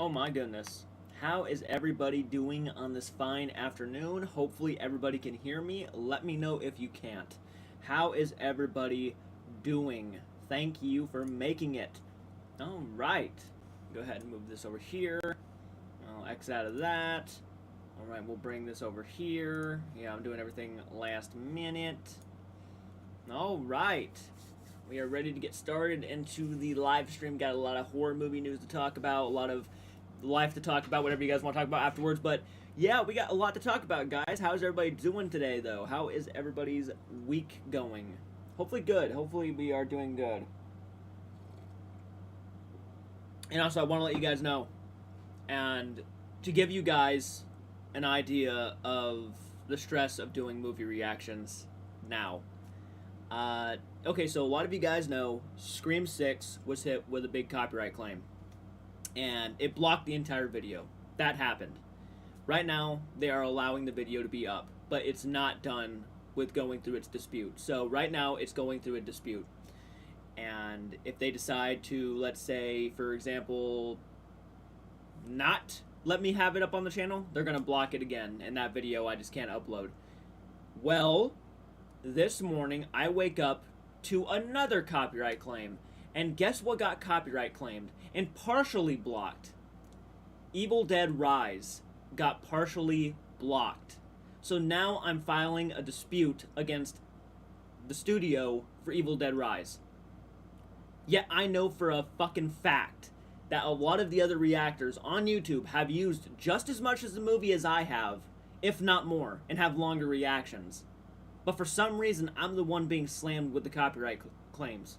Oh my goodness. How is everybody doing on this fine afternoon? Hopefully everybody can hear me. Let me know if you can't. How is everybody doing? Thank you for making it. All right. Go ahead and move this over here. I'll X out of that. All right, we'll bring this over here. Yeah, I'm doing everything last minute. All right. We are ready to get started into the live stream. Got a lot of horror movie news to talk about, a lot of life to talk about, whatever you guys want to talk about afterwards. But yeah, we got a lot to talk about, guys. How's everybody doing today, though? How is everybody's week going? Hopefully good. Hopefully we are doing good. And also, I want to let you guys know, and to give you guys an idea of the stress of doing movie reactions now. Okay, so a lot of you guys know Scream 6 was hit with a big copyright claim, and it blocked the entire video. That happened. Right now, they are allowing the video to be up, but it's not done with going through its dispute. So right now, it's going through a dispute. And if they decide to, let's say, for example, not let me have it up on the channel, they're going to block it again, and that video I just can't upload. Well, this morning, I wake up to another copyright claim. And guess what got copyright claimed and partially blocked? Evil Dead Rise got partially blocked. So now I'm filing a dispute against the studio for Evil Dead Rise. Yet I know for a fucking fact that a lot of the other reactors on YouTube have used just as much as the movie as I have, if not more, and have longer reactions. But for some reason, I'm the one being slammed with the copyright claims.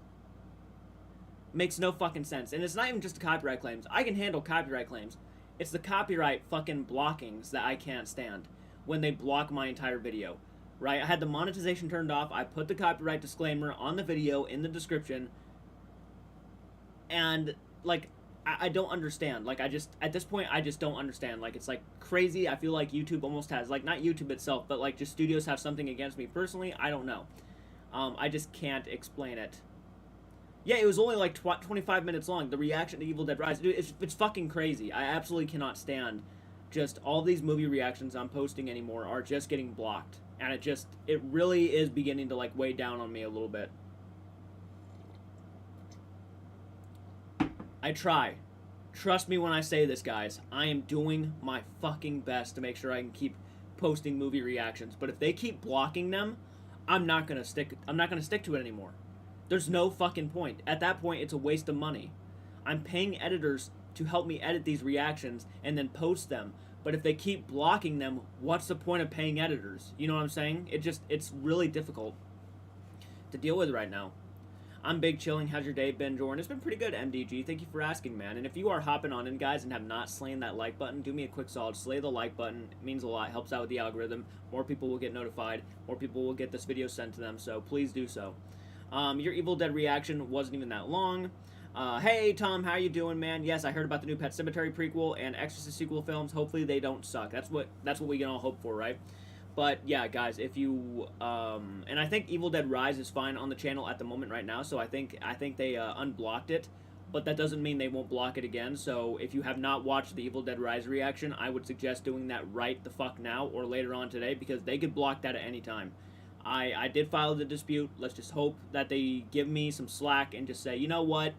Makes no fucking sense. And it's not even just the copyright claims. I can handle copyright claims. It's the copyright fucking blockings that I can't stand when they block my entire video. Right? I had the monetization turned off. I put the copyright disclaimer on the video in the description. And, like, I don't understand. Like, at this point, I just don't understand. Like, it's, like, crazy. I feel like YouTube almost has, like, not YouTube itself, but, like, just studios have something against me personally. I don't know. I just can't explain it. Yeah, it was only, like, 25 minutes long. The reaction to Evil Dead Rise. Dude, it's fucking crazy. I absolutely cannot stand just all these movie reactions I'm posting anymore are just getting blocked. And it really is beginning to, like, weigh down on me a little bit. I try. Trust me when I say this, guys. I am doing my fucking best to make sure I can keep posting movie reactions. But if they keep blocking them, I'm not gonna stick to it anymore. There's no fucking point. At that point, it's a waste of money. I'm paying editors to help me edit these reactions and then post them. But if they keep blocking them, what's the point of paying editors? You know what I'm saying? It's really difficult to deal with right now. I'm big chilling. How's your day been, Jordan? It's been pretty good, MDG. Thank you for asking, man. And if you are hopping on in, guys, and have not slain that like button, do me a quick solid. Slay the like button. It means a lot. Helps out with the algorithm. More people will get notified. More people will get this video sent to them. So please do so. Your Evil Dead reaction wasn't even that long. Hey, Tom, how you doing, man? Yes, I heard about the new Pet Sematary prequel and Exorcist sequel films. Hopefully they don't suck. That's what we can all hope for, right? But yeah, guys, if you and I think Evil Dead Rise is fine on the channel at the moment right now, so I think they unblocked it, but that doesn't mean they won't block it again. So if you have not watched the Evil Dead Rise reaction, I would suggest doing that right the fuck now or later on today, because they could block that at any time. I did file the dispute. Let's just hope that they give me some slack and just say, you know what?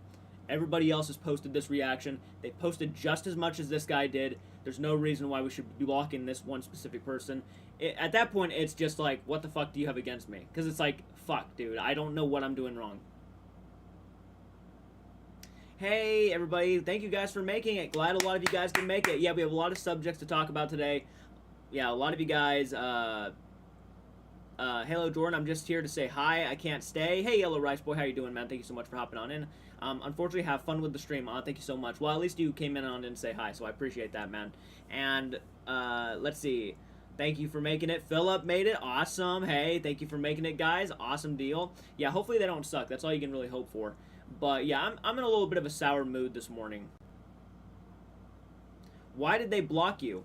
Everybody else has posted this reaction. They posted just as much as this guy did. There's no reason why we should be blocking this one specific person. At that point, it's just like, what the fuck do you have against me? Because it's like, fuck, dude, I don't know what I'm doing wrong. Hey, everybody, thank you guys for making it. Glad a lot of you guys can make it. Yeah, we have a lot of subjects to talk about today. Yeah, a lot of you guys, hello, Jordan, I'm just here to say hi. I can't stay. Hey, Yellow Rice Boy, how you doing, man? Thank you so much for hopping on in. Unfortunately, have fun with the stream. Thank you so much. Well, at least you came in on and say hi, so I appreciate that, man. And, let's see. Thank you for making it. Philip made it. Awesome. Hey, thank you for making it, guys. Awesome deal. Yeah, hopefully they don't suck. That's all you can really hope for. But, yeah, I'm in a little bit of a sour mood this morning. Why did they block you?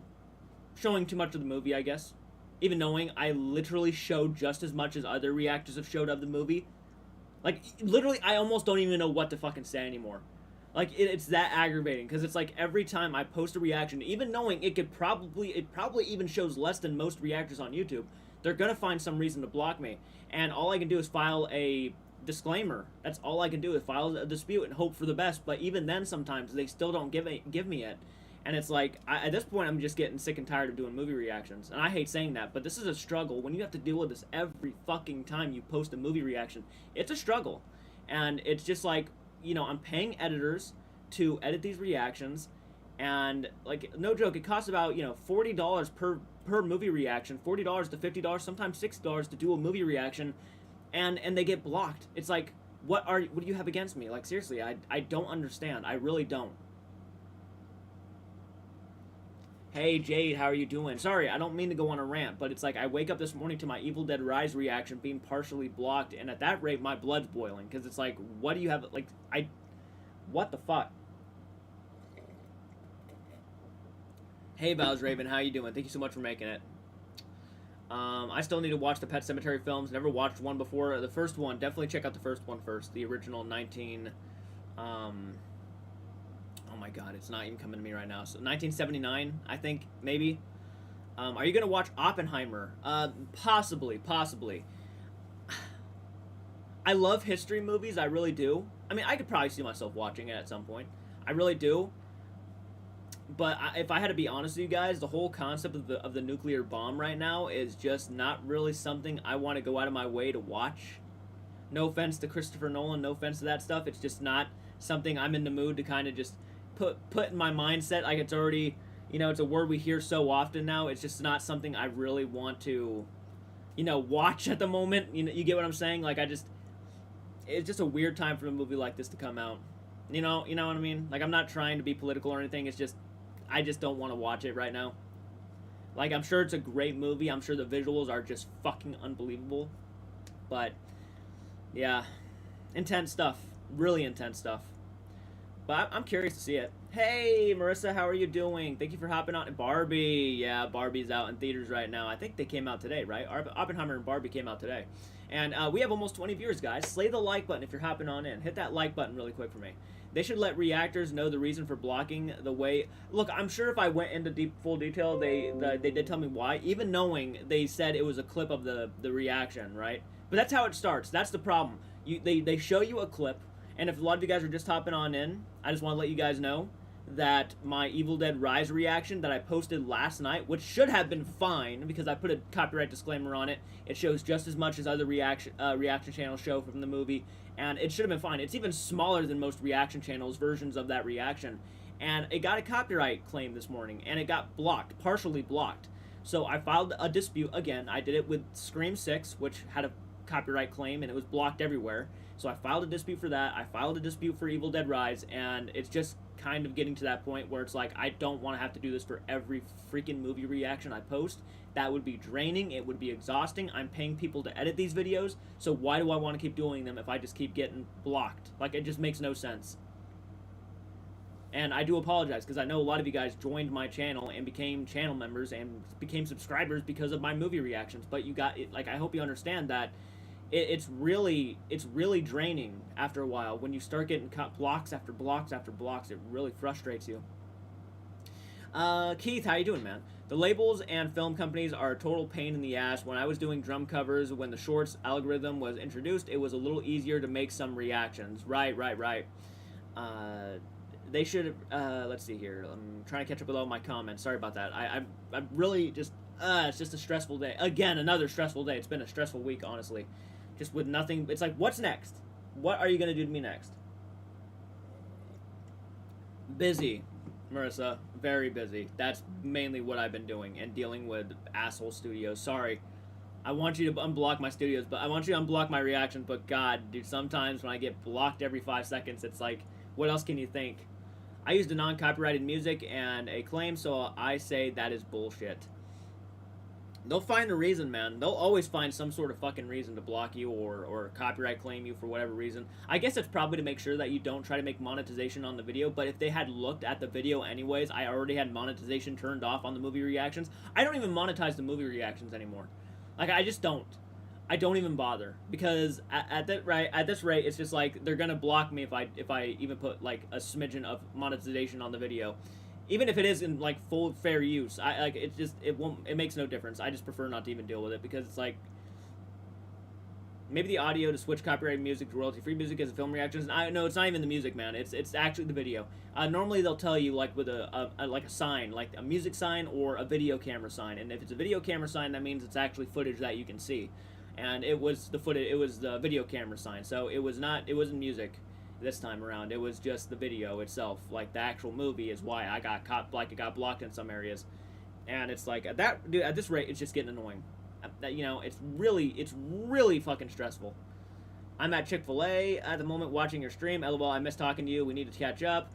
Showing too much of the movie, I guess. Even knowing I literally showed just as much as other reactors have showed of the movie. Like, literally, I almost don't even know what to fucking say anymore. Like it's that aggravating because it's like every time I post a reaction, even knowing it probably even shows less than most reactors on YouTube, they're gonna find some reason to block me, and all I can do is file a disclaimer. That's all I can do is file a dispute and hope for the best. But even then, sometimes they still don't give me it, and it's like at this point I'm just getting sick and tired of doing movie reactions, and I hate saying that, but this is a struggle when you have to deal with this every fucking time you post a movie reaction. It's a struggle, and it's just like, I'm paying editors to edit these reactions, and like no joke, it costs about $40 per movie reaction, $40 to $50, sometimes $60 to do a movie reaction, and they get blocked. It's like, what do you have against me? Like seriously, I don't understand. I really don't. Hey Jade, how are you doing? Sorry, I don't mean to go on a rant, but it's like I wake up this morning to my Evil Dead Rise reaction being partially blocked, and at that rate, my blood's boiling, because it's like, what do you have, like, what the fuck? Hey Vals Raven, how you doing? Thank you so much for making it. I still need to watch the Pet Sematary films. Never watched one before. The first one, definitely check out the first one first. The original 19... oh my god, it's not even coming to me right now. So 1979, I think, maybe. Are you going to watch Oppenheimer? Possibly. I love history movies, I really do. I mean, I could probably see myself watching it at some point. I really do. But if I had to be honest with you guys, the whole concept of the nuclear bomb right now is just not really something I want to go out of my way to watch. No offense to Christopher Nolan, no offense to that stuff. It's just not something I'm in the mood to kind of just put in my mindset. Like, it's already, it's a word we hear so often now. It's just not something I really want to, watch at the moment. You get what I'm saying? Like, it's just a weird time for a movie like this to come out. You know what I mean? Like, I'm not trying to be political or anything. It's just, I just don't want to watch it right now. Like, I'm sure it's a great movie. I'm sure the visuals are just fucking unbelievable. But, yeah. Intense stuff. Really intense stuff. But I'm curious to see it. Hey, Marissa, how are you doing? Thank you for hopping on. Barbie. Yeah, Barbie's out in theaters right now. I think they came out today, right? Oppenheimer and Barbie came out today. And we have almost 20 viewers, guys. Slay the like button if you're hopping on in. Hit that like button really quick for me. They should let reactors know the reason for blocking the way... Look, I'm sure if I went into full detail, they did tell me why, even knowing they said it was a clip of the reaction, right? But that's how it starts. That's the problem. They show you a clip, and if a lot of you guys are just hopping on in, I just want to let you guys know that my Evil Dead Rise reaction that I posted last night, which should have been fine because I put a copyright disclaimer on it, it shows just as much as other reaction channels show from the movie, and it should have been fine. It's even smaller than most reaction channels' versions of that reaction, and it got a copyright claim this morning, and it got blocked, partially blocked. So I filed a dispute again. I did it with Scream 6, which had a copyright claim, and it was blocked everywhere. So I filed a dispute for that. I filed a dispute for Evil Dead Rise, and it's just kind of getting to that point where it's like, I don't want to have to do this for every freaking movie reaction I post. That would be draining. It would be exhausting. I'm paying people to edit these videos, so why do I want to keep doing them if I just keep getting blocked? Like, it just makes no sense. And I do apologize, because I know a lot of you guys joined my channel and became channel members and became subscribers because of my movie reactions, but you got it. Like, I hope you understand that it's really draining after a while. When you start getting cut blocks after blocks after blocks, it really frustrates you. Keith, how you doing, man? The labels and film companies are a total pain in the ass. When I was doing drum covers, when the Shorts algorithm was introduced, it was a little easier to make some reactions. Right. They should have, let's see here. I'm trying to catch up with all my comments. Sorry about that. I'm really just, it's just a stressful day. Again, another stressful day. It's been a stressful week, honestly. Just with nothing. It's like, what's next? What are you going to do to me next? Busy, Marissa. Very busy. That's mainly what I've been doing, and dealing with asshole studios. Sorry. I want you to unblock my studios, but I want you to unblock my reactions, but God, dude, sometimes when I get blocked every 5 seconds, it's like, what else can you think? I used a non-copyrighted music and a claim, so I say that is bullshit. They'll find a reason, man. They'll always find some sort of fucking reason to block you or copyright claim you for whatever reason. I guess it's probably to make sure that you don't try to make monetization on the video, but if they had looked at the video anyways, I already had monetization turned off on the movie reactions. I don't even monetize the movie reactions anymore. Like, I just don't. I don't even bother because at this rate, it's just like they're gonna block me if I even put like a smidgen of monetization on the video, even if it is in like full fair use. I like it just it won't it makes no difference. I just prefer not to even deal with it because it's like maybe the audio to switch copyrighted music to royalty free music as a film reactions. I no, it's not even the music, man. It's actually the video. Normally they'll tell you like with a like a sign, like a music sign or a video camera sign, and if it's a video camera sign, that means it's actually footage that you can see. And it was the footage, it was the video camera sign, so it wasn't music this time around. It was just the video itself, like the actual movie is why I got caught, like it got blocked in some areas, and it's like at that dude, at this rate, it's just getting annoying. That it's really fucking stressful. I'm at Chick-fil-A at the moment watching your stream. LOL, I miss talking to you. We need to catch up.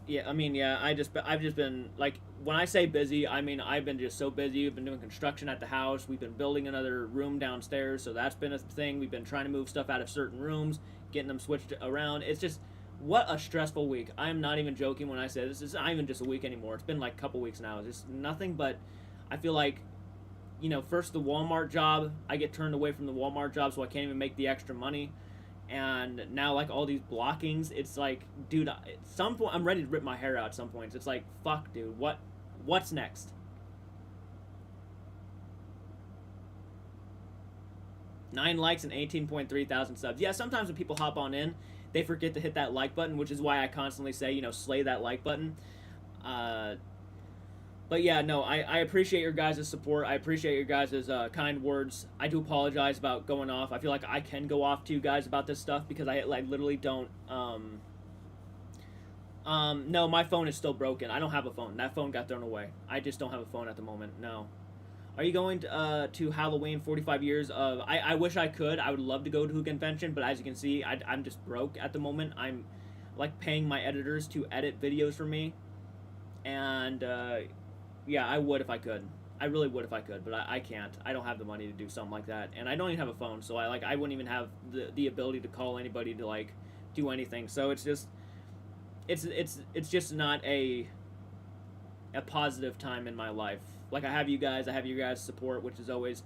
Yeah, I mean, yeah, I've just been like, when I say busy, I mean I've been just so busy. We've been doing construction at the house. We've been building another room downstairs, so that's been a thing. We've been trying to move stuff out of certain rooms, getting them switched around. It's just what a stressful week. I'm not even joking when I say this. It's not even just a week anymore. It's been like a couple weeks now. It's just nothing but I feel like first the Walmart job, I get turned away from the Walmart job, so I can't even make the extra money. And now, like, all these blockings, it's like, dude, at some point, I'm ready to rip my hair out at some points. It's like, fuck, dude, what's next? 9 likes and 18.3 thousand subs. Yeah, sometimes when people hop on in, they forget to hit that like button, which is why I constantly say, slay that like button. But yeah, no, I appreciate your guys' support. I appreciate your guys' kind words. I do apologize about going off. I feel like I can go off to you guys about this stuff because I literally don't. No, my phone is still broken. I don't have a phone. That phone got thrown away. I just don't have a phone at the moment. No. Are you going to Halloween 45 years of... I wish I could. I would love to go to a convention, but as you can see, I'm just broke at the moment. I'm like paying my editors to edit videos for me. And... yeah, I would if I could. I really would if I could, but I can't. I don't have the money to do something like that, and I don't even have a phone, so I wouldn't even have the ability to call anybody to like do anything. So it's just it's just not a positive time in my life. Like I have you guys' support, which is always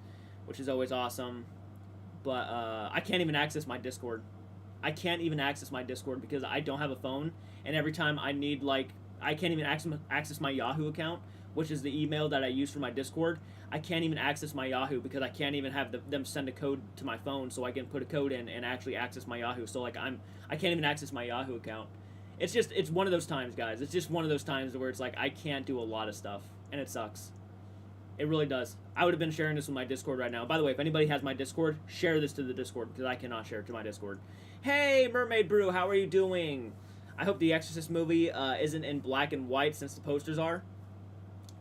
awesome, but I can't even access my Discord. I can't even access my Discord because I don't have a phone, and every time I need I can't even access my Yahoo account, which is the email that I use for my Discord. I can't even access my Yahoo because I can't even have them send a code to my phone so I can put a code in and actually access my Yahoo. So like I can't even access my Yahoo account. It's one of those times, guys. It's just one of those times where it's like I can't do a lot of stuff, and it sucks. It really does. I would have been sharing this with my Discord right now. By the way, if anybody has my Discord, share this to the Discord because I cannot share it to my Discord. Hey, Mermaid Brew, how are you doing? I hope the Exorcist movie isn't in black and white since the posters are.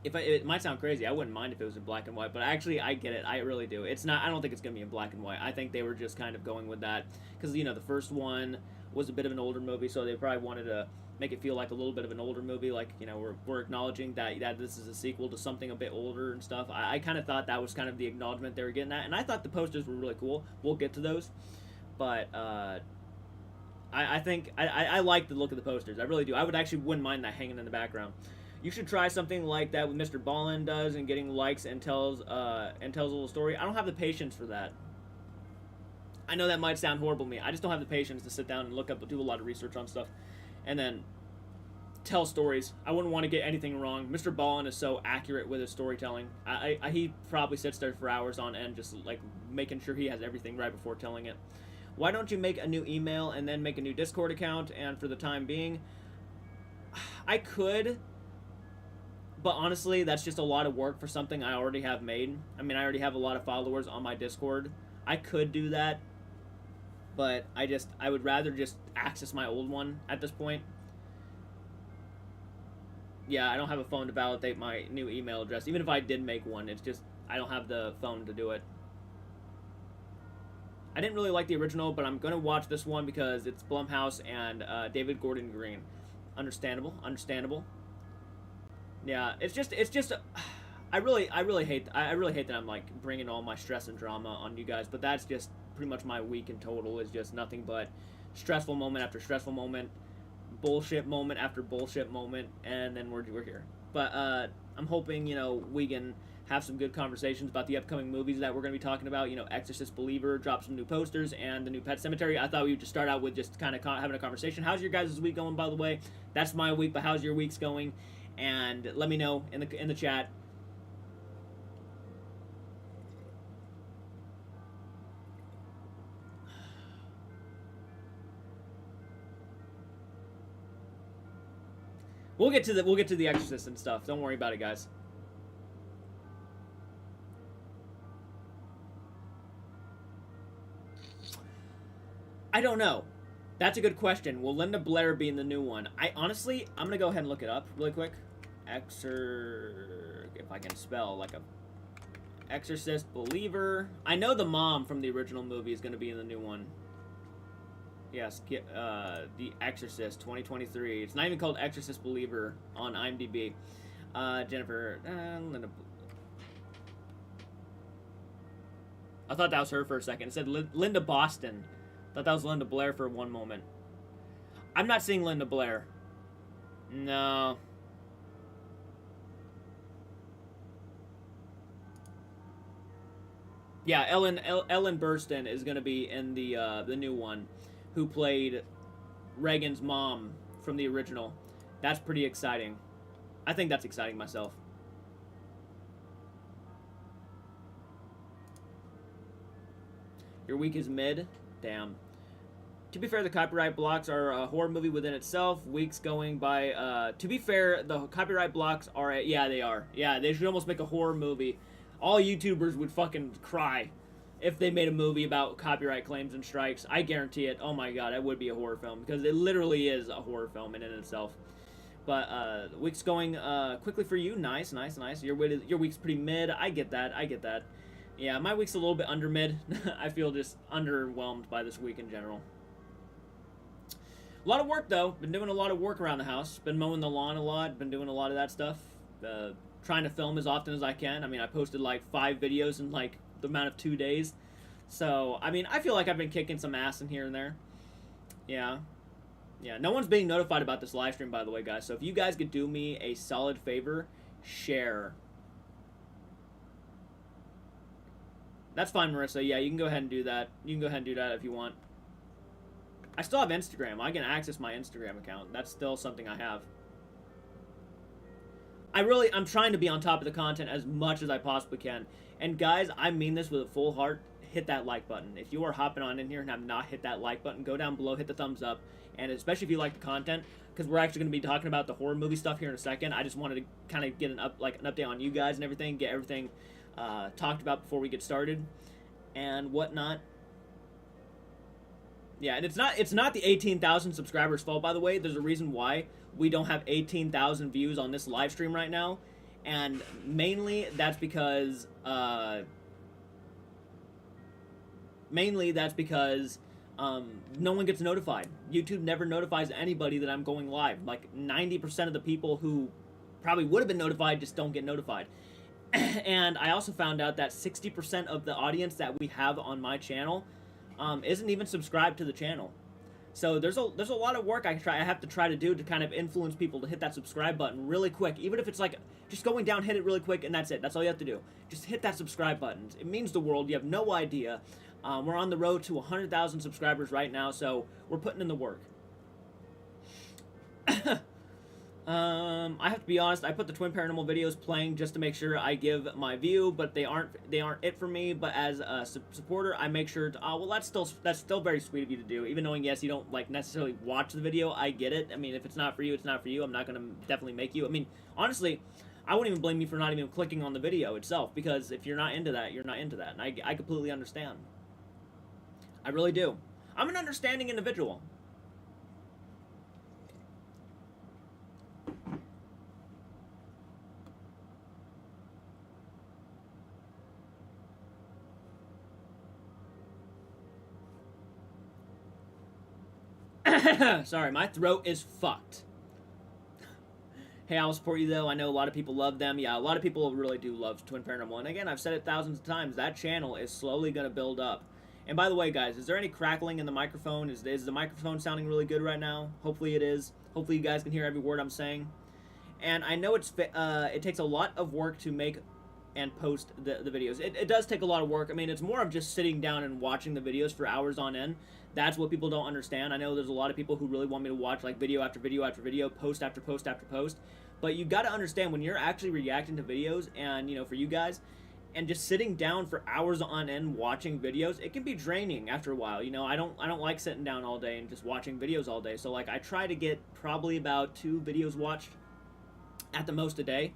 It might sound crazy. I wouldn't mind if it was in black and white, but actually I get it. I really do. It's not. I don't think it's gonna be in black and white. I think they were just kind of going with that because the first one was a bit of an older movie, so they probably wanted to make it feel like a little bit of an older movie. Like we're acknowledging that this is a sequel to something a bit older and stuff. I kind of thought that was kind of the acknowledgement they were getting at, and I thought the posters were really cool. We'll get to those, but I think I like the look of the posters. I really do. I wouldn't mind that hanging in the background. You should try something like that with Mr. Ballin does and getting likes and tells a little story. I don't have the patience for that. I know that might sound horrible to me. I just don't have the patience to sit down and do a lot of research on stuff and then tell stories. I wouldn't want to get anything wrong. Mr. Ballin is so accurate with his storytelling. He probably sits there for hours on end just like making sure he has everything right before telling it. Why don't you make a new email and then make a new Discord account? And for the time being, I could... But honestly, that's just a lot of work for something I already have made. I mean, I already have a lot of followers on my Discord. I could do that, but I would rather just access my old one at this point. Yeah, I don't have a phone to validate my new email address. Even if I did make one, it's just I don't have the phone to do it. I didn't really like the original, but I'm going to watch this one because it's Blumhouse and David Gordon Green. Understandable. Yeah, it's just I really hate that I'm like bringing all my stress and drama on you guys, but that's just pretty much my week in total is just nothing but stressful moment after stressful moment, bullshit moment after bullshit moment, and then we're here. But I'm hoping we can have some good conversations about the upcoming movies that we're going to be talking about. You know, Exorcist, Believer dropped some new posters, and the new Pet Sematary. I thought we would just start out with just kind of having a conversation. How's your guys' week going, by the way? That's my week, but how's your week's going? And let me know in the chat. We'll get to the Exorcist and stuff. Don't worry about it, guys. I don't know. That's a good question. Will Linda Blair be in the new one? I'm gonna go ahead and look it up really quick. If I can spell like a Exorcist, Believer. I know the mom from the original movie is gonna be in the new one. Yes, The Exorcist 2023. It's not even called Exorcist Believer on IMDb. Jennifer, Linda. I thought that was her for a second. It said Linda Boston. I thought that was Linda Blair for one moment. I'm not seeing Linda Blair. No. Yeah, Ellen Burstyn is gonna be in the new one, who played Reagan's mom from the original. That's pretty exciting. I think that's exciting myself. Your week is mid? Damn. To be fair, the copyright blocks are a horror movie within itself. Weeks going by, to be fair, the copyright blocks are, yeah, they are. Yeah, they should almost make a horror movie. All YouTubers would fucking cry if they made a movie about copyright claims and strikes. I guarantee it. Oh my god, that would be a horror film, because it literally is a horror film in and of itself. But the week's going quickly for you. Nice. Your week's pretty mid. I get that. Yeah, my week's a little bit under mid. I feel just underwhelmed by this week in general. A lot of work, though. Been doing a lot of work around the house. Been mowing the lawn a lot. Been doing a lot of that stuff. Trying to film as often as I can. I mean, I posted like 5 videos in like the amount of 2 days. So, I mean, I feel like I've been kicking some ass in here and there. Yeah. No one's being notified about this live stream, by the way, guys. So if you guys could do me a solid favor, share. That's fine, Marissa. Yeah, you can go ahead and do that. You can go ahead and do that if you want. I still have Instagram. I can access my Instagram account. That's still something I have. I'm trying to be on top of the content as much as I possibly can. And guys, I mean this with a full heart. Hit that like button. If you are hopping on in here and have not hit that like button, go down below, hit the thumbs up. And especially if you like the content, because we're actually going to be talking about the horror movie stuff here in a second. I just wanted to kind of get an update on you guys and everything, get everything talked about before we get started and whatnot. Yeah, and it's not the 18,000 subscribers' fault, by the way. There's a reason why we don't have 18,000 views on this live stream right now, and mainly that's because no one gets notified. YouTube never notifies anybody that I'm going live. Like 90% of the people who probably would have been notified just don't get notified. And I also found out that 60% of the audience that we have on my channel isn't even subscribed to the channel. So there's a lot of work I have to try to do to kind of influence people to hit that subscribe button really quick. Even if it's like just going down, hit it really quick, and that's it. That's all you have to do. Just hit that subscribe button. It means the world. You have no idea. We're on the road to 100,000 subscribers right now, so we're putting in the work. I have to be honest, I put the Twin Paranormal videos playing just to make sure I give my view, but they aren't it for me. But as a supporter, I make sure to, well, that's still very sweet of you to do, even knowing, yes, you don't like necessarily watch the video. I get it. I mean, if it's not for you, it's not for you. I'm not going to definitely make you. I mean, honestly, I wouldn't even blame you for not even clicking on the video itself, because if you're not into that, you're not into that. And I completely understand. I really do. I'm an understanding individual. Sorry, my throat is fucked. Hey, I'll support you, though. I know a lot of people love them. Yeah, a lot of people really do love Twin Paranormal. And again, I've said it thousands of times. That channel is slowly going to build up. And by the way, guys, is there any crackling in the microphone? Is the microphone sounding really good right now? Hopefully it is. Hopefully you guys can hear every word I'm saying. And I know it takes a lot of work to make and post the videos. It does take a lot of work. I mean, it's more of just sitting down and watching the videos for hours on end. That's what people don't understand. I know there's a lot of people who really want me to watch like video after video after video, post after post after post. But you got to understand when you're actually reacting to videos, and you know, for you guys, and just sitting down for hours on end watching videos, it can be draining after a while. You know, I don't like sitting down all day and just watching videos all day. So like I try to get probably about 2 videos watched at the most a day,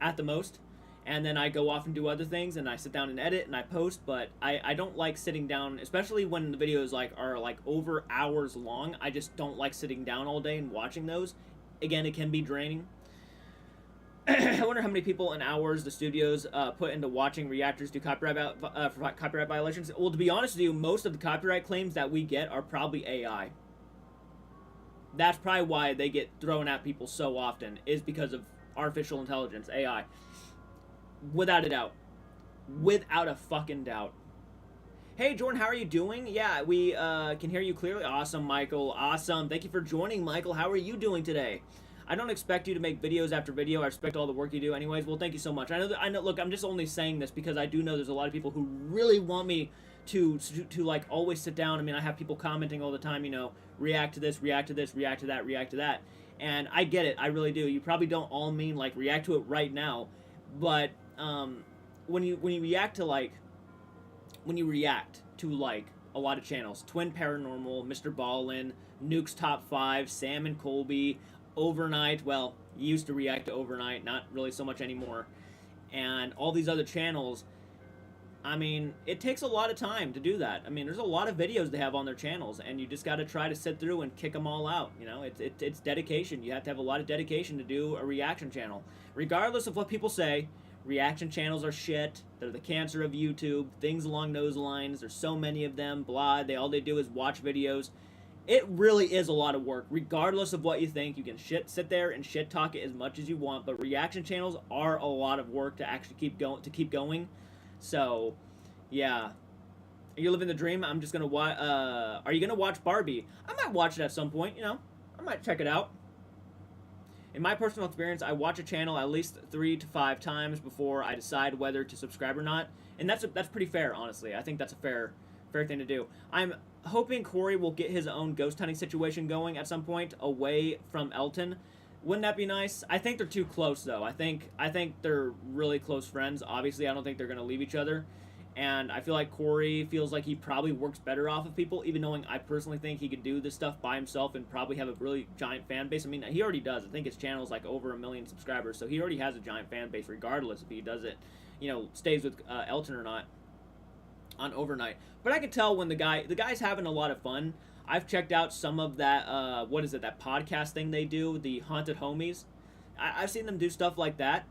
at the most. And then I go off and do other things, and I sit down and edit and I post. But I don't like sitting down, especially when the videos like are like over hours long. I just don't like sitting down all day and watching those. Again, it can be draining. I wonder how many people and hours the studios put into watching reactors do for copyright violations. Well, to be honest with you, most of the copyright claims that we get are probably AI. That's probably why they get thrown at people so often, is because of artificial intelligence, AI. Without a doubt. Without a fucking doubt. Hey, Jordan, how are you doing? Yeah, we can hear you clearly. Awesome, Michael. Awesome. Thank you for joining, Michael. How are you doing today? I don't expect you to make videos after video. I respect all the work you do anyways. Well, thank you so much. I know, look, I'm just only saying this because I do know there's a lot of people who really want me to like always sit down. I mean, I have people commenting all the time, you know, react to this, react to this, react to that, react to that. And I get it. I really do. You probably don't all mean like react to it right now, but when you react to like a lot of channels, Twin Paranormal, Mr. Ballin, Nuke's Top 5, Sam and Colby, Overnight, well, you used to react to Overnight, not really so much anymore, and all these other channels, I mean, it takes a lot of time to do that. I mean, there's a lot of videos they have on their channels, and you just got to try to sit through and kick them all out, you know? It's dedication. You have to have a lot of dedication to do a reaction channel. Regardless of what people say, reaction channels are shit. They're the cancer of YouTube, things along those lines. There's so many of them, blah. All they do is watch videos. It really is a lot of work, regardless of what you think. You can sit there and shit talk it as much as you want, but reaction channels are a lot of work to actually keep going. So, yeah. Are you living the dream? I'm just gonna watch. Are you gonna watch Barbie? I might watch it at some point. You know, I might check it out. In my personal experience, I watch a channel at least 3 to 5 times before I decide whether to subscribe or not, and that's pretty fair, honestly. I think that's a fair thing to do. I'm hoping Corey will get his own ghost hunting situation going at some point away from Elton. Wouldn't that be nice? I think they're too close, though. I think they're really close friends. Obviously, I don't think they're going to leave each other. And I feel like Corey feels like he probably works better off of people, even knowing I personally think he could do this stuff by himself and probably have a really giant fan base. I mean, he already does. I think his channel is like over 1 million subscribers, so he already has a giant fan base regardless if he does it, you know, stays with Elton or not on Overnight. But I can tell when the guy's having a lot of fun. I've checked out some of that, that podcast thing they do, the Haunted Homies. I've seen them do stuff like that,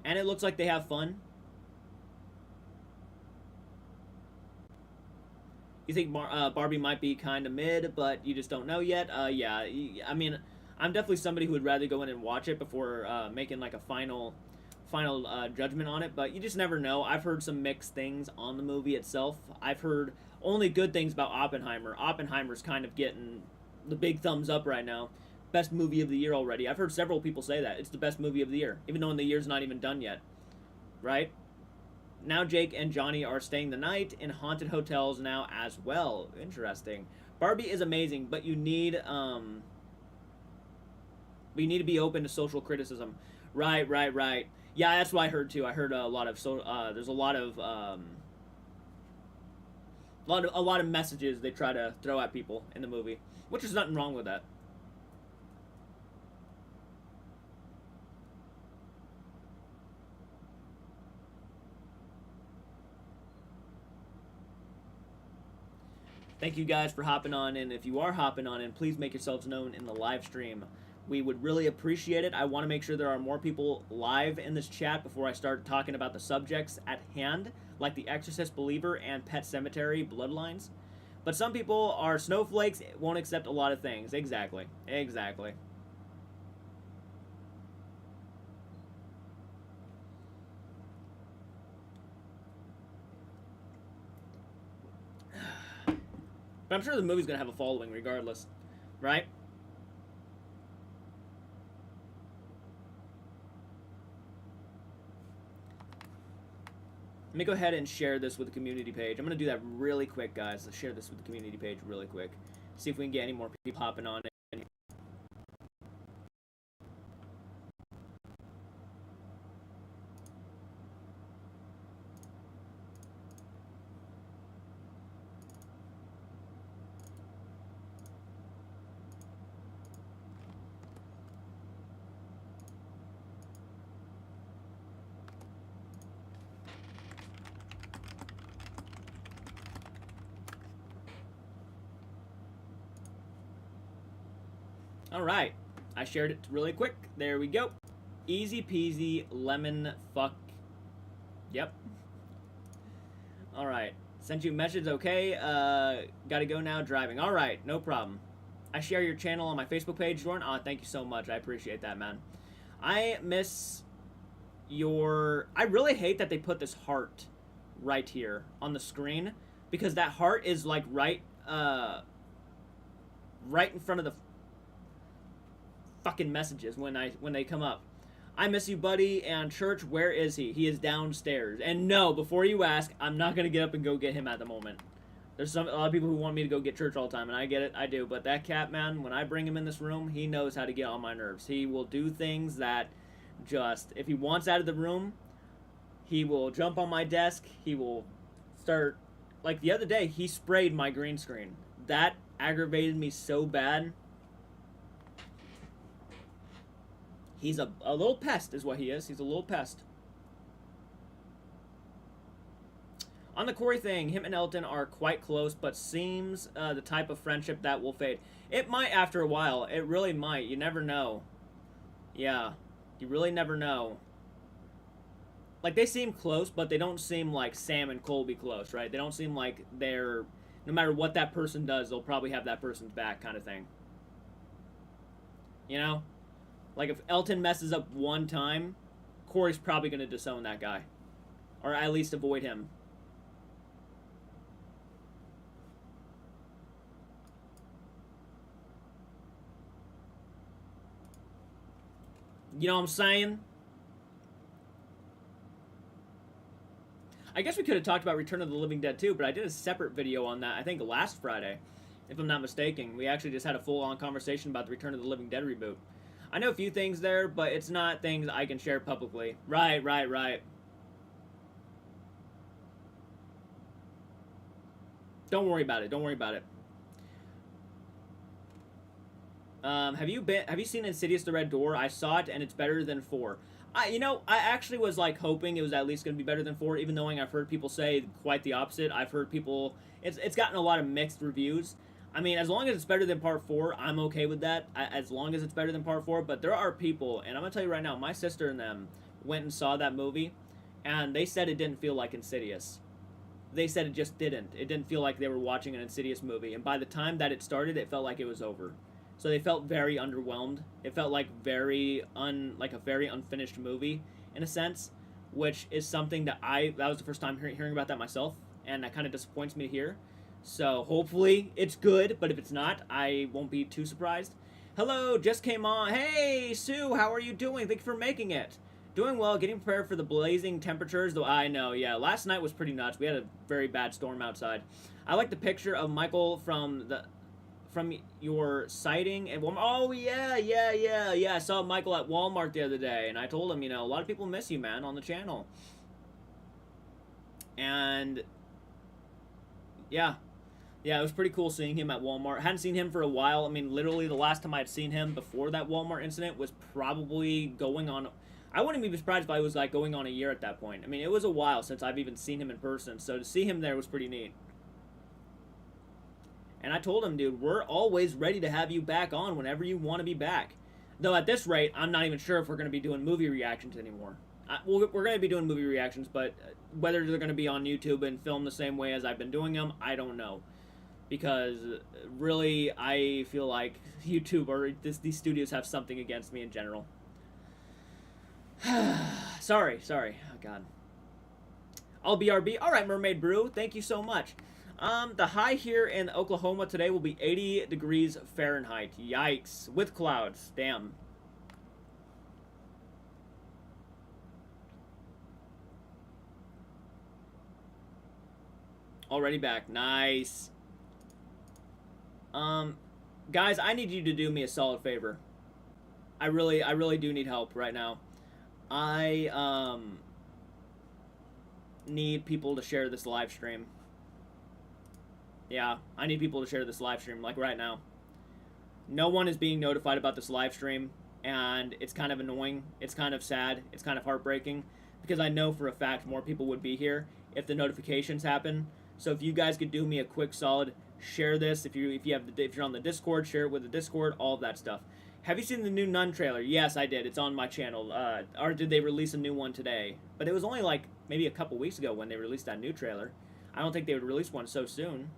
and it looks like they have fun. You think Barbie might be kind of mid, but you just don't know yet? Yeah, I mean, I'm definitely somebody who would rather go in and watch it before making like a final judgment on it, but you just never know. I've heard some mixed things on the movie itself. I've heard only good things about Oppenheimer. Oppenheimer's kind of getting the big thumbs up right now. Best movie of the year already. I've heard several people say that. It's the best movie of the year, even though the year's not even done yet. Right? Now Jake and Johnny are staying the night in haunted hotels now as well. Interesting. Barbie is amazing, but you need to be open to social criticism. Right. Yeah, that's what I heard too. I heard a lot of there's a lot of messages they try to throw at people in the movie, which is nothing wrong with that. Thank you guys for hopping on in. If you are hopping on in, please make yourselves known in the live stream. We would really appreciate it. I want to make sure there are more people live in this chat before I start talking about the subjects at hand, like the Exorcist Believer and Pet Sematary Bloodlines. But some people are snowflakes, won't accept a lot of things. Exactly. But I'm sure the movie's going to have a following regardless, right? me go ahead and share this with the community page. I'm going to do that really quick, guys. Let's share this with the community page really quick. See if we can get any more people hopping on it. All right, I shared it really quick. There we go. Easy peasy lemon fuck. Yep. All right, sent you a message. Okay, gotta go now. Driving. All right, no problem. I share your channel on my Facebook page, Jordan. Aw, thank you so much. I appreciate that, man. I miss your. I really hate that they put this heart right here on the screen, because that heart is like right in front of the fucking messages when they come up. I miss you, buddy. And church, where is he? He is downstairs. And no, before you ask, I'm not gonna get up and go get him at the moment. There's a lot of people who want me to go get church all the time, and I get it, I do. But that cat, man, when I bring him in this room, he knows how to get on my nerves. He will do things that just, if he wants out of the room, he will jump on my desk. He will start, like the other day, he sprayed my green screen. That aggravated me so bad. He's a little pest is what he is. He's a little pest. On the Corey thing, him and Elton are quite close, but seems the type of friendship that will fade. It might after a while. It really might. You never know. Yeah. You really never know. Like, they seem close, but they don't seem like Sam and Colby close, right? They don't seem like they're... No matter what that person does, they'll probably have that person's back kind of thing. You know? Like, if Elton messes up one time, Corey's probably going to disown that guy. Or at least avoid him. You know what I'm saying? I guess we could have talked about Return of the Living Dead too, but I did a separate video on that, I think last Friday, if I'm not mistaken. We actually just had a full-on conversation about the Return of the Living Dead reboot. I know a few things there, but it's not things I can share publicly. Right. Don't worry about it. Don't worry about it. Have you seen Insidious: The Red Door? I saw it, and it's better than 4. I actually was like hoping it was at least going to be better than 4, even though I've heard people say quite the opposite. I've heard people, it's gotten a lot of mixed reviews. I mean, as long as it's better than Part 4, I'm okay with that. As long as it's better than Part 4, but there are people, and I'm gonna tell you right now, my sister and them went and saw that movie, and they said it didn't feel like Insidious. They said it just didn't. It didn't feel like they were watching an Insidious movie, and by the time that it started, it felt like it was over. So they felt very underwhelmed. It felt like like a very unfinished movie, in a sense, which is something that that was the first time hearing about that myself, and that kind of disappoints me to hear. So hopefully it's good, but if it's not, I won't be too surprised. Hello, just came on. Hey, Sue, how are you doing? Thank you for making it. Doing well, getting prepared for the blazing temperatures, though I know, yeah, last night was pretty nuts. We had a very bad storm outside. I like the picture of Michael from your sighting and oh yeah, I saw Michael at Walmart the other day, and I told him, a lot of people miss you, man, on the channel. And yeah, it was pretty cool seeing him at Walmart. Hadn't seen him for a while. I mean, literally the last time I'd seen him before that Walmart incident was probably going on, I wouldn't be surprised if I was like going on a year at that point. I mean, it was a while since I've even seen him in person, so to see him there was pretty neat. And I told him, dude, we're always ready to have you back on whenever you want to be back. Though at this rate, I'm not even sure if we're going to be doing movie reactions anymore. We're going to be doing movie reactions, but whether they're going to be on YouTube and filmed the same way as I've been doing them, I don't know. Because really, I feel like YouTube or these studios have something against me in general. Sorry. Oh, God. I'll BRB. All right, Mermaid Brew. Thank you so much. The high here in Oklahoma today will be 80 degrees Fahrenheit. Yikes. With clouds. Damn. Already back. Nice. Guys, I need you to do me a solid favor. I really do need help right now. I need people to share this live stream. Yeah, I need people to share this live stream, like right now. No one is being notified about this live stream, and it's kind of annoying. It's kind of sad. It's kind of heartbreaking, because I know for a fact more people would be here if the notifications happen. So if you guys could do me a quick solid, share this. If you're on the Discord, share it with the Discord. All of that stuff. Have you seen the new Nun trailer? Yes, I did. It's on my channel. Or did they release a new one today? But it was only like maybe a couple weeks ago when they released that new trailer. I don't think they would release one so soon.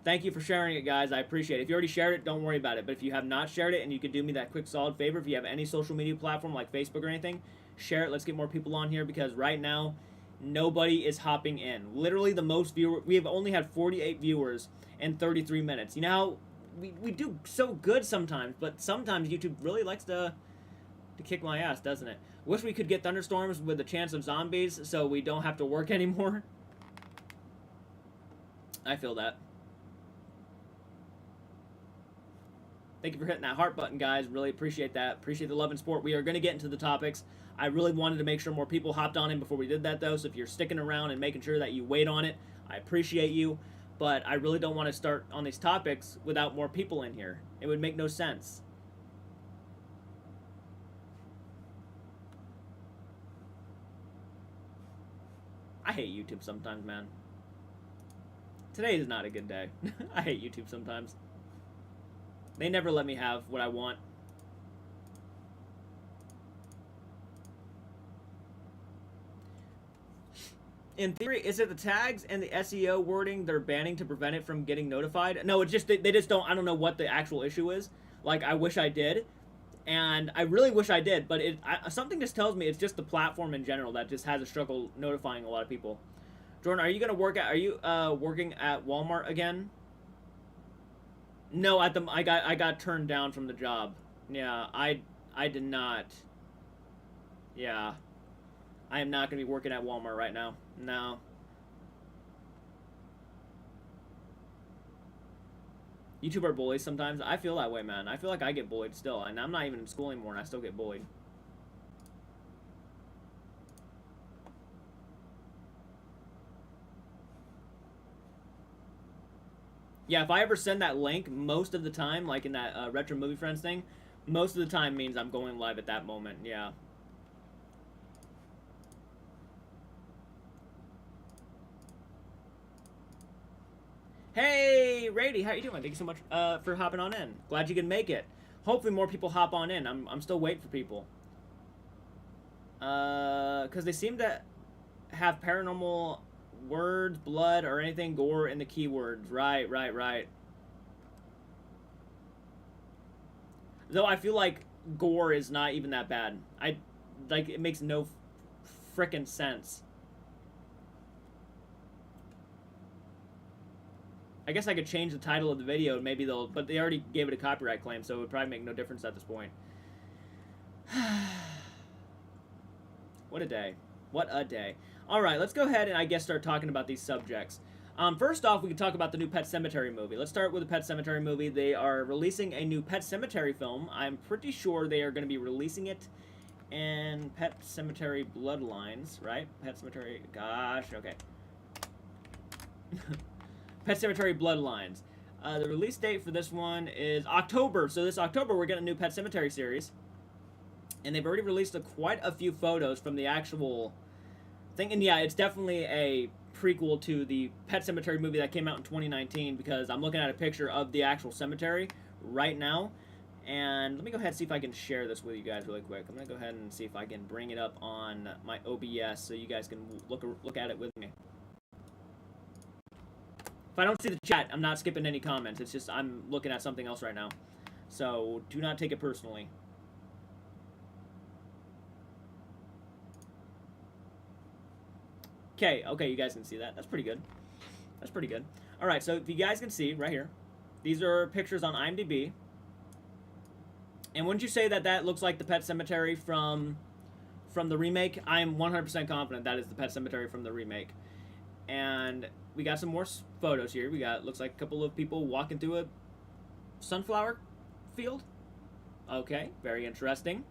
Thank you for sharing it, guys. I appreciate it. If you already shared it, don't worry about it. But if you have not shared it and you could do me that quick solid favor, if you have any social media platform like Facebook or anything, share it. Let's get more people on here, because right now, nobody is hopping in. Literally the most we have only had 48 viewers in 33 minutes. You know how we do so good sometimes, but sometimes YouTube really likes to kick my ass, doesn't it? Wish we could get thunderstorms with a chance of zombies so we don't have to work anymore. I feel that. Thank you for hitting that heart button, guys. Really appreciate that. Appreciate the love and support. We are going to get into the topics. I really wanted to make sure more people hopped on in before we did that, though. So if you're sticking around and making sure that you wait on it, I appreciate you. But I really don't want to start on these topics without more people in here. It would make no sense. I hate YouTube sometimes, man. Today is not a good day. I hate YouTube sometimes. They never let me have what I want. In theory, is it the tags and the SEO wording they're banning to prevent it from getting notified? No, it's just they just don't. I don't know what the actual issue is. Like, I wish I did, and I really wish I did, but something just tells me it's just the platform in general that just has a struggle notifying a lot of people. Jordan, are you gonna work at? Are you working at Walmart again? No, I got turned down from the job. Yeah, I did not. Yeah, I am not gonna be working at Walmart right now. No. YouTuber bullies sometimes. I feel that way, man. I feel like I get bullied still, and I'm not even in school anymore, and I still get bullied. Yeah, if I ever send that link, most of the time, like in that Retro Movie Friends thing, most of the time means I'm going live at that moment, yeah. Hey, Rady, how you doing? Thank you so much for hopping on in. Glad you can make it. Hopefully more people hop on in. I'm still waiting for people. Because they seem to have paranormal words, blood, or anything gore in the keywords. Right. Though I feel like gore is not even that bad. It makes no frickin' sense. I guess I could change the title of the video, and maybe but they already gave it a copyright claim, so it would probably make no difference at this point. What a day. What a day. Alright, let's go ahead and I guess start talking about these subjects. First off, we can talk about the new Pet Sematary movie. Let's start with the Pet Sematary movie. They are releasing a new Pet Sematary film. I'm pretty sure they are going to be releasing it in Pet Sematary Bloodlines, right? Pet Sematary, gosh, okay. Pet Sematary Bloodlines. The release date for this one is October. So this October, we're getting a new Pet Sematary series. And they've already released quite a few photos from the actual thing. And yeah, it's definitely a prequel to the Pet Sematary movie that came out in 2019, because I'm looking at a picture of the actual cemetery right now. And let me go ahead and see if I can share this with you guys really quick. I'm going to go ahead and see if I can bring it up on my OBS so you guys can look at it with me. If I don't see the chat, I'm not skipping any comments. It's just I'm looking at something else right now. So do not take it personally. Okay, you guys can see that. That's pretty good. That's pretty good. All right, so if you guys can see right here, these are pictures on IMDb. And wouldn't you say that that looks like the Pet Sematary from the remake? I am 100% confident that is the Pet Sematary from the remake. And we got some more photos here. We got, looks like a couple of people walking through a sunflower field. Okay, very interesting.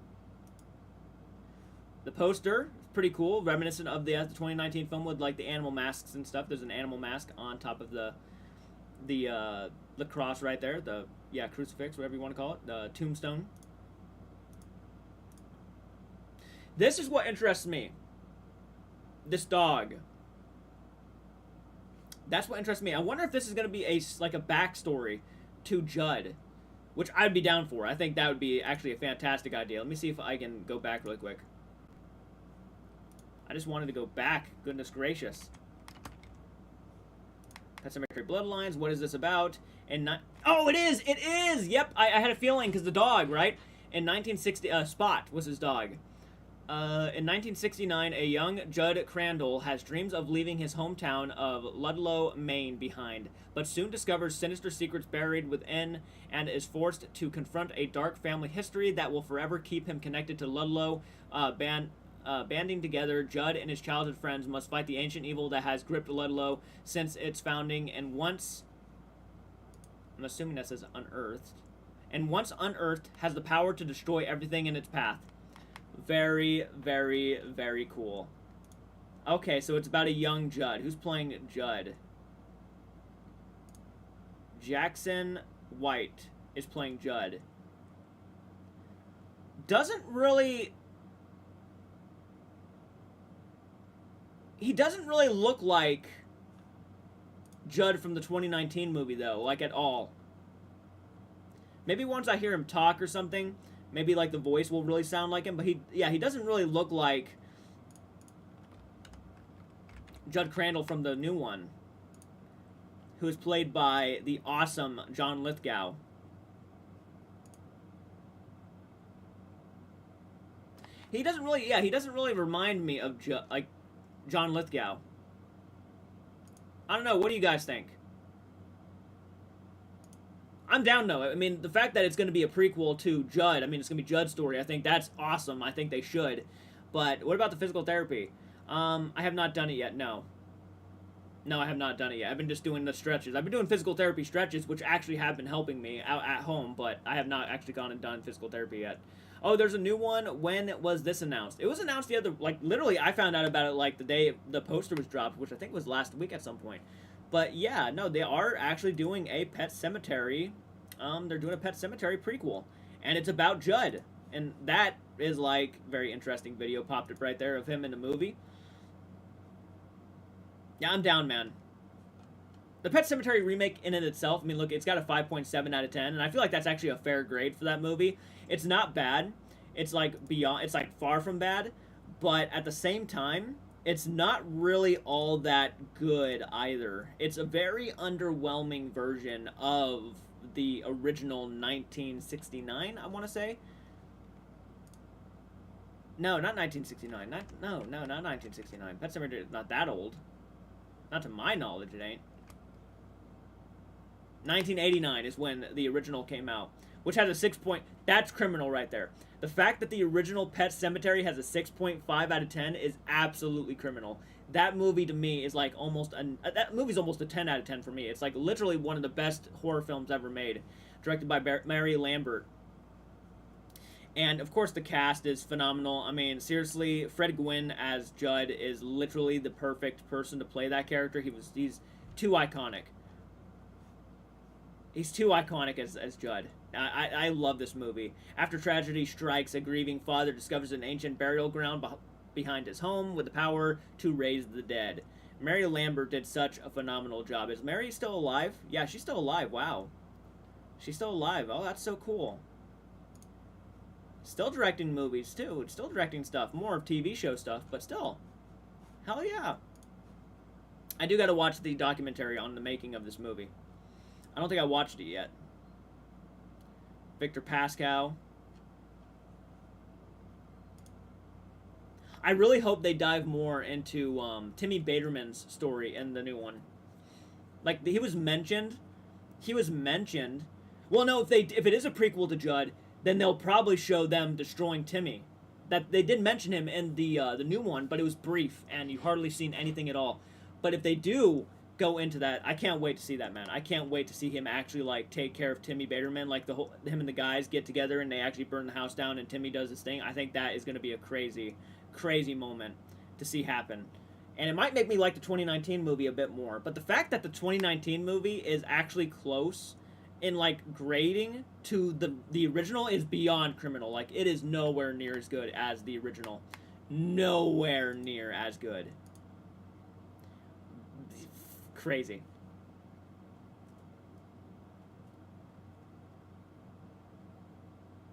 The poster, pretty cool, reminiscent of the 2019 film with like the animal masks and stuff. There's an animal mask on top of the cross right there. The crucifix, whatever you want to call it, the tombstone. This is what interests me. This dog. That's what interests me. I wonder if this is going to be a backstory to Judd, which I'd be down for. I think that would be actually a fantastic idea. Let me see if I can go back really quick. I just wanted to go back. Goodness gracious. Pet Sematary Bloodlines. What is this about? Oh, it is! It is! Yep, I had a feeling because the dog, right? In 1960, Spot was his dog. In 1969, a young Judd Crandall has dreams of leaving his hometown of Ludlow, Maine behind, but soon discovers sinister secrets buried within and is forced to confront a dark family history that will forever keep him connected to Ludlow. Banding together, Judd and his childhood friends must fight the ancient evil that has gripped Ludlow since its founding, and once... I'm assuming that says unearthed. And once unearthed, has the power to destroy everything in its path. Very, very, very cool. Okay, so it's about a young Judd. Who's playing Judd? Jackson White is playing Judd. Doesn't really... He doesn't really look like Judd from the 2019 movie, though, like at all. Maybe once I hear him talk or something, maybe like the voice will really sound like him, but he doesn't really look like Judd Crandall from the new one, who is played by the awesome John Lithgow. He doesn't really remind me of John Lithgow. I don't know. What do you guys think? I'm down, though. I mean, the fact that it's going to be a prequel to Judd, I mean, it's going to be Judd's story, I think that's awesome. I think they should. But what about the physical therapy? I have not done it yet, no. No, I have not done it yet. I've been just doing the stretches. I've been doing physical therapy stretches, which actually have been helping me out at home, but I have not actually gone and done physical therapy yet. Oh, there's a new one. When was this announced? It was announced the other, literally, I found out about it, the day the poster was dropped, which I think was last week at some point. But, yeah, no, they are actually doing a Pet Sematary. They're doing a Pet Sematary prequel. And it's about Judd. And that is, very interesting video popped up right there of him in the movie. Yeah, I'm down, man. The Pet Sematary remake in and itself, I mean, look, it's got a 5.7 out of 10, and I feel like that's actually a fair grade for that movie. It's not bad. It's, far from bad, but at the same time, it's not really all that good either. It's a very underwhelming version of the original 1969, I want to say. No, not 1969. No, not 1969. Pet Sematary is not that old. Not to my knowledge, it ain't. 1989 is when the original came out, which has a 6 point... That's criminal right there. The fact that the original Pet Sematary has a 6.5 out of 10 is absolutely criminal. That movie to me is that movie's almost a 10 out of 10 for me. It's literally one of the best horror films ever made, directed by Mary Lambert. And of course the cast is phenomenal. I mean, seriously, Fred Gwynne as Judd is literally the perfect person to play that character. He's too iconic. He's too iconic as Judd. I love this movie. After tragedy strikes, a grieving father discovers an ancient burial ground behind his home with the power to raise the dead. Mary Lambert did such a phenomenal job. Is Mary still alive? Yeah, she's still alive. Wow. She's still alive. Oh, that's so cool. Still directing movies, too. Still directing stuff. More TV show stuff, but still. Hell yeah. I do gotta watch the documentary on the making of this movie. I don't think I watched it yet. Victor Pascow. I really hope they dive more into Timmy Baterman's story in the new one. He was mentioned. Well, no, if it is a prequel to Judd, then they'll probably show them destroying Timmy. That they did mention him in the new one, but it was brief, and you hardly seen anything at all. But if they do go into that, I can't wait to see that, man. I can't wait to see him actually like take care of Timmy Baterman, like him and the guys get together and they actually burn the house down and Timmy does his thing. I think that is going to be a crazy, crazy moment to see happen. And it might make me like the 2019 movie a bit more. But the fact that the 2019 movie is actually close in like grading to the original is beyond criminal. Like it is nowhere near as good as the original. Nowhere near as good. Crazy.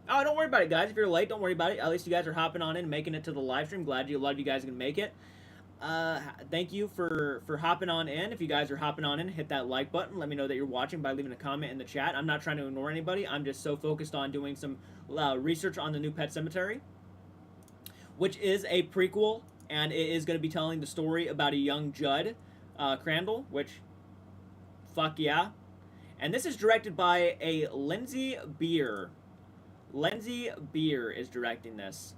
Oh, don't worry about it, guys. If you're late, don't worry about it. At least you guys are hopping on in and making it to the live stream. A lot of you guys can make it. Thank you for hopping on in. If you guys are hopping on in, hit that like button. Let me know that you're watching by leaving a comment in the chat. I'm not trying to ignore anybody. I'm just so focused on doing some research on the new Pet Sematary, which is a prequel, and it is going to be telling the story about a young Judd Crandall, which, fuck yeah. And this is directed by a Lindsay Beer. Lindsay Beer is directing this.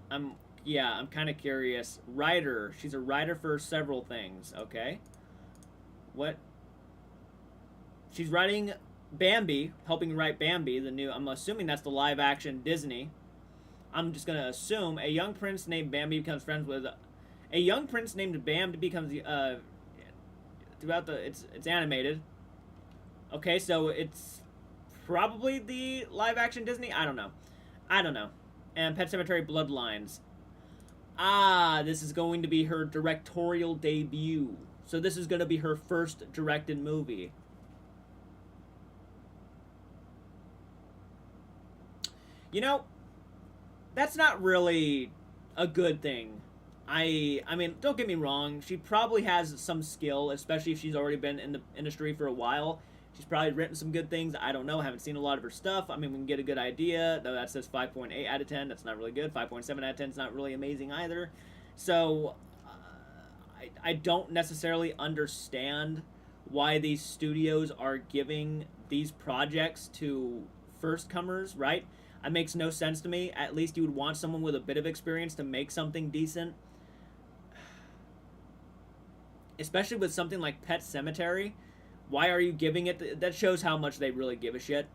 I'm kind of curious. Writer. She's a writer for several things, okay? What? She's writing Bambi, helping write Bambi, the new, I'm assuming that's the live action Disney. I'm just gonna assume a young prince named Bambi becomes friends with a young prince named Bambi becomes throughout the it's animated. Okay, so it's probably the live action Disney. I don't know. And Pet Sematary Bloodlines. Ah, this is going to be her directorial debut. So this is going to be her first directed movie. You know, that's not really a good thing. I mean, don't get me wrong. She probably has some skill, especially if she's already been in the industry for a while. She's probably written some good things. I don't know. Haven't seen a lot of her stuff. I mean, we can get a good idea. Though that says 5.8 out of 10. That's not really good. 5.7 out of 10 is not really amazing either. So, I don't necessarily understand why these studios are giving these projects to first-comers, right? It makes no sense to me. At least you would want someone with a bit of experience to make something decent. Especially with something like Pet Sematary. Why are you giving it? That shows how much they really give a shit.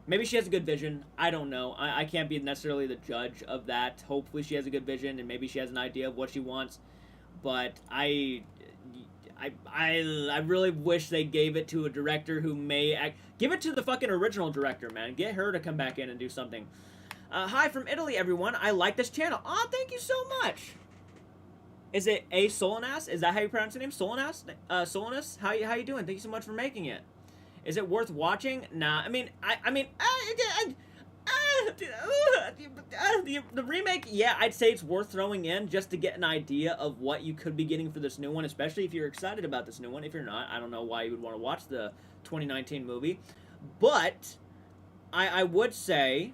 Maybe she has a good vision. I don't know. I can't be necessarily the judge of that. Hopefully she has a good vision and maybe she has an idea of what she wants. But I really wish they gave it to a director who may give it to the fucking original director, man. Get her to come back in and do something. Hi from Italy, everyone. I like this channel. Aw, thank you so much. Is it A Solinas? Is that how you pronounce the name? Solinas? Solinas? How you doing? Thank you so much for making it. Is it worth watching? Nah. The remake, yeah, I'd say it's worth throwing in just to get an idea of what you could be getting for this new one, especially if you're excited about this new one. If you're not, I don't know why you would want to watch the 2019 movie. But I would say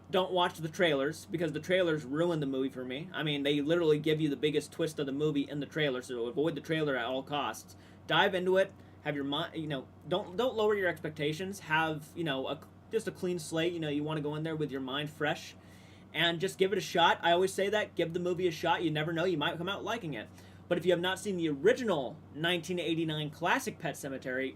don't watch the trailers, because the trailers ruin the movie for me. I mean, they literally give you the biggest twist of the movie in the trailer, so avoid the trailer at all costs. Dive into it. Have your mind, don't lower your expectations. Have, just a clean slate. You want to go in there with your mind fresh and just give it a shot. I always say that. Give the movie a shot. You never know. You might come out liking it. But if you have not seen the original 1989 classic Pet Sematary,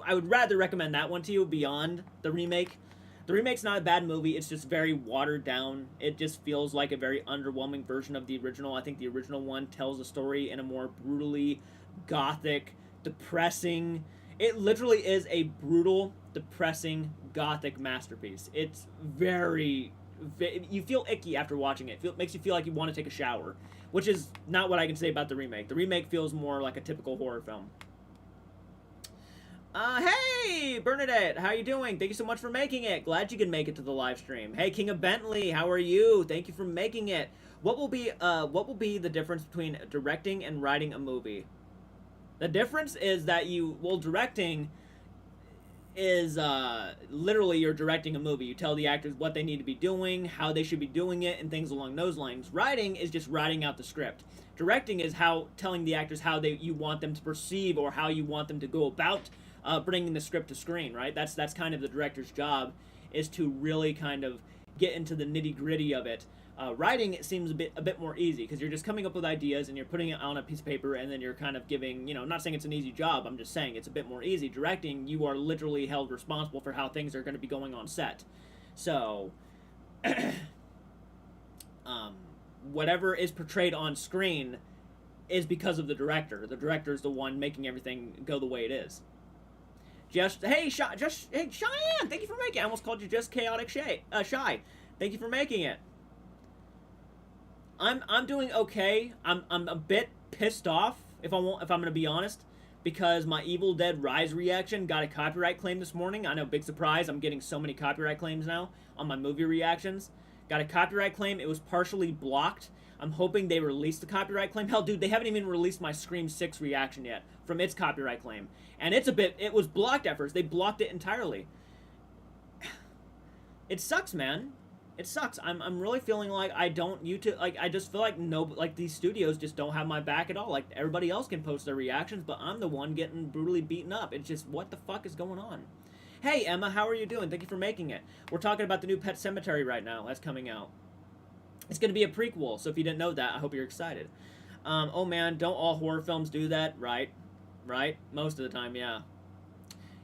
I would rather recommend that one to you beyond the remake. The remake's not a bad movie. It's just very watered down. It just feels like a very underwhelming version of the original. I think the original one tells a story in a more brutally gothic, depressing... It literally is a brutal, depressing, gothic masterpiece. It's very... You feel icky after watching it. It makes you feel like you want to take a shower, which is not what I can say about the remake. The remake feels more like a typical horror film. Hey, Bernadette, how you doing? Thank you so much for making it. Glad you could make it to the live stream. Hey, King of Bentley, how are you? Thank you for making it. What will be the difference between directing and writing a movie? The difference is that directing is literally you're directing a movie. You tell the actors what they need to be doing, how they should be doing it, and things along those lines. Writing is just writing out the script. Directing is telling the actors how you want them to perceive or how you want them to go about bringing the script to screen, right? That's kind of the director's job, is to really kind of get into the nitty-gritty of it. Writing, it seems a bit more easy because you're just coming up with ideas and you're putting it on a piece of paper, and then you're kind of giving, I'm not saying it's an easy job, I'm just saying it's a bit more easy. Directing, you are literally held responsible for how things are going to be going on set. So, whatever is portrayed on screen is because of the director. The director is the one making everything go the way it is. Hey, Cheyenne, thank you for making it. I almost called you just chaotic shy. Thank you for making it. I'm doing okay. I'm a bit pissed off, if I'm gonna be honest, because my Evil Dead Rise reaction got a copyright claim this morning. I know, big surprise. I'm getting so many copyright claims now on my movie reactions. Got a copyright claim. It was partially blocked. I'm hoping they release the copyright claim. Hell, dude, they haven't even released my Scream 6 reaction yet from its copyright claim, and it was blocked at first. They blocked it entirely. It sucks, man. It sucks. I'm really feeling like I just feel like these studios just don't have my back at all. Like, everybody else can post their reactions, but I'm the one getting brutally beaten up. It's just, what the fuck is going on? Hey, Emma, how are you doing? Thank you for making it. We're talking about the new Pet Sematary right now. That's coming out. It's going to be a prequel, so if you didn't know that, I hope you're excited. Oh man, don't all horror films do that? Right? Most of the time, yeah.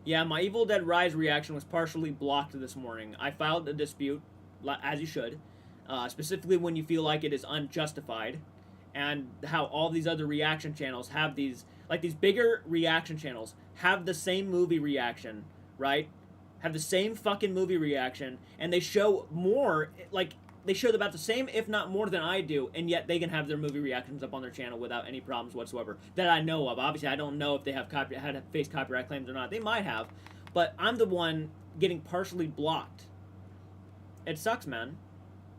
Yeah, my Evil Dead Rise reaction was partially blocked this morning. I filed a dispute, as you should, specifically when you feel like it is unjustified, and how all these other reaction channels have these bigger reaction channels have the same movie reaction, right? Have the same fucking movie reaction, and they show more, they show about the same, if not more, than I do, and yet they can have their movie reactions up on their channel without any problems whatsoever that I know of. Obviously, I don't know if they have faced copyright claims or not. They might have, but I'm the one getting partially blocked. It sucks, man.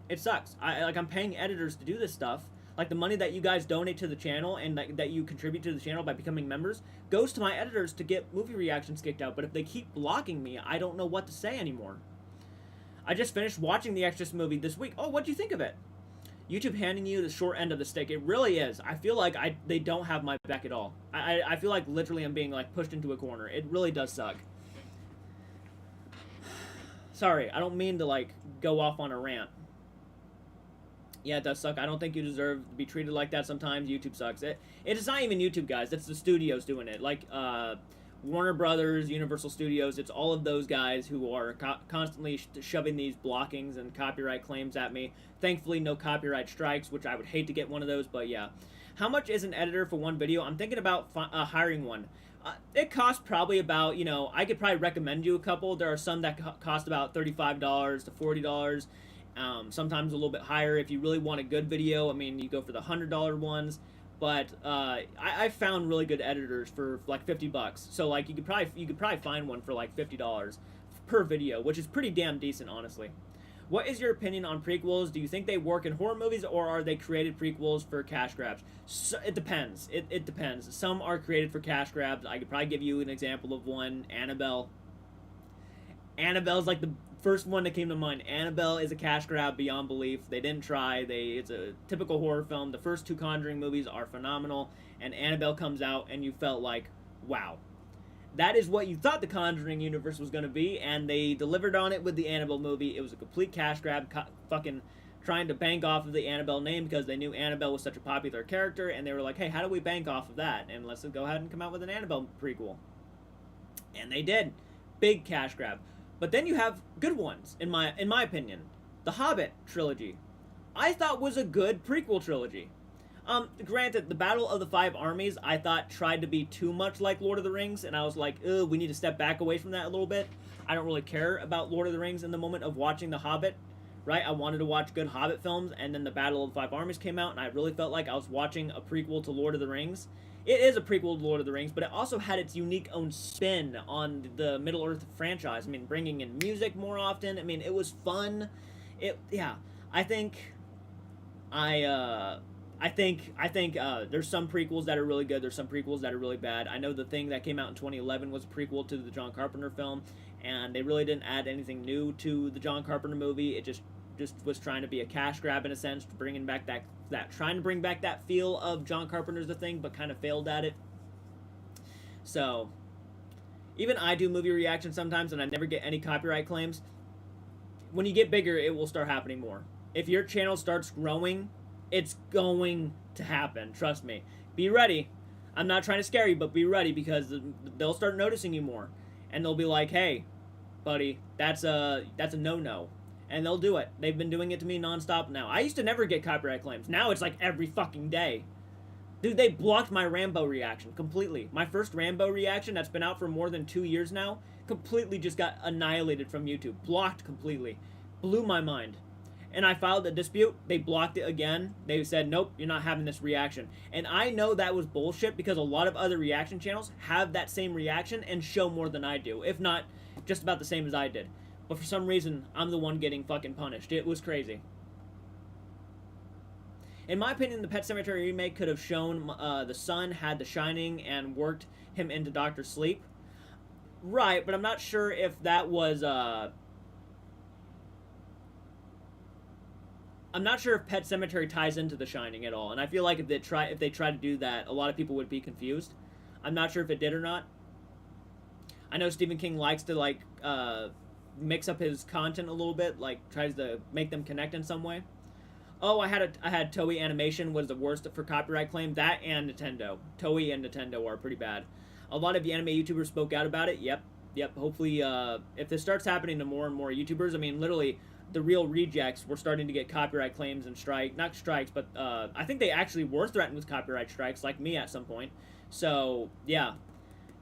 It sucks. I'm paying editors to do this stuff. Like, the money that you guys donate to the channel and that you contribute to the channel by becoming members goes to my editors to get movie reactions kicked out. But if they keep blocking me, I don't know what to say anymore. I just finished watching the Exorcist movie this week. Oh, what'd you think of it? YouTube handing you the short end of the stick. It really is. I feel like they don't have my back at all. I feel like literally I'm being pushed into a corner. It really does suck. Sorry, I don't mean to go off on a rant. Yeah, it does suck. I don't think you deserve to be treated like that sometimes. YouTube sucks. It is not even YouTube, guys. It's the studios doing it. Warner Brothers, Universal Studios, it's all of those guys who are constantly shoving these blockings and copyright claims at me. Thankfully, no copyright strikes, which I would hate to get one of those, but yeah. How much is an editor for one video? I'm thinking about hiring one. It costs probably about, I could probably recommend you a couple. There are some that cost about $35 to $40. Sometimes a little bit higher if you really want a good video. I mean, you go for the $100 ones. But I found really good editors for $50. So you could probably find one for $50 per video, which is pretty damn decent, honestly. What is your opinion on prequels? Do you think they work in horror movies, or are they created prequels for cash grabs? So, it depends. It depends. Some are created for cash grabs. I could probably give you an example of one. Annabelle. Annabelle's the first one that came to mind. Annabelle is a cash grab beyond belief. They didn't try. It's a typical horror film. The first two Conjuring movies are phenomenal, and Annabelle comes out, and you felt like, wow. That is what you thought the Conjuring universe was going to be, and they delivered on it with the Annabelle movie. It was a complete cash grab, fucking trying to bank off of the Annabelle name because they knew Annabelle was such a popular character, and they were like, hey, how do we bank off of that? And let's go ahead and come out with an Annabelle prequel. And they did. Big cash grab. But then you have good ones, in my opinion. The Hobbit trilogy, I thought was a good prequel trilogy. Granted, the Battle of the Five Armies, I thought tried to be too much like Lord of the Rings, and I was like, ugh, we need to step back away from that a little bit. I don't really care about Lord of the Rings in the moment of watching The Hobbit, right? I wanted to watch good Hobbit films, and then the Battle of the Five Armies came out, and I really felt like I was watching a prequel to Lord of the Rings. It is a prequel to Lord of the Rings, but it also had its unique own spin on the Middle-earth franchise. I mean, bringing in music more often. I mean, it was fun. I think there's some prequels that are really good. There's some prequels that are really bad. I know The Thing that came out in 2011 was a prequel to the John Carpenter film, and they really didn't add anything new to the John Carpenter movie. It just was trying to be a cash grab in a sense, bringing back trying to bring back that feel of John Carpenter's The Thing, but kind of failed at it. So, even I do movie reactions sometimes, and I never get any copyright claims. When you get bigger, it will start happening more. If your channel starts growing, it's going to happen. Trust me. Be ready. I'm not trying to scare you, but be ready, because they'll start noticing you more, and they'll be like, "Hey, buddy, that's a no-no," and they'll do it. They've been doing it to me nonstop now. I used to never get copyright claims. Now it's like every fucking day. Dude, they blocked my Rambo reaction completely. My first Rambo reaction that's been out for more than 2 years now completely just got annihilated from YouTube. Blocked completely. Blew my mind. And I filed a dispute. They blocked it again. They said, nope, you're not having this reaction. And I know that was bullshit, because a lot of other reaction channels have that same reaction and show more than I do. If not, just about the same as I did. But for some reason, I'm the one getting fucking punished. It was crazy. In my opinion, the Pet Sematary remake could have shown the son had the Shining and worked him into Doctor Sleep. Right, but I'm not sure if that was... I'm not sure if Pet Sematary ties into The Shining at all, and I feel like if they try to do that, a lot of people would be confused. I'm not sure if it did or not. I know Stephen King likes to, like, mix up his content a little bit, like, tries to make them connect in some way. Oh, I had Toei Animation was the worst for copyright claim. That and Nintendo. Toei and Nintendo are pretty bad. A lot of the anime YouTubers spoke out about it. Yep. Hopefully, if this starts happening to more and more YouTubers, I mean, literally, the real rejects were starting to get copyright claims and not strikes, but I think they actually were threatened with copyright strikes, like me at some point. So, yeah,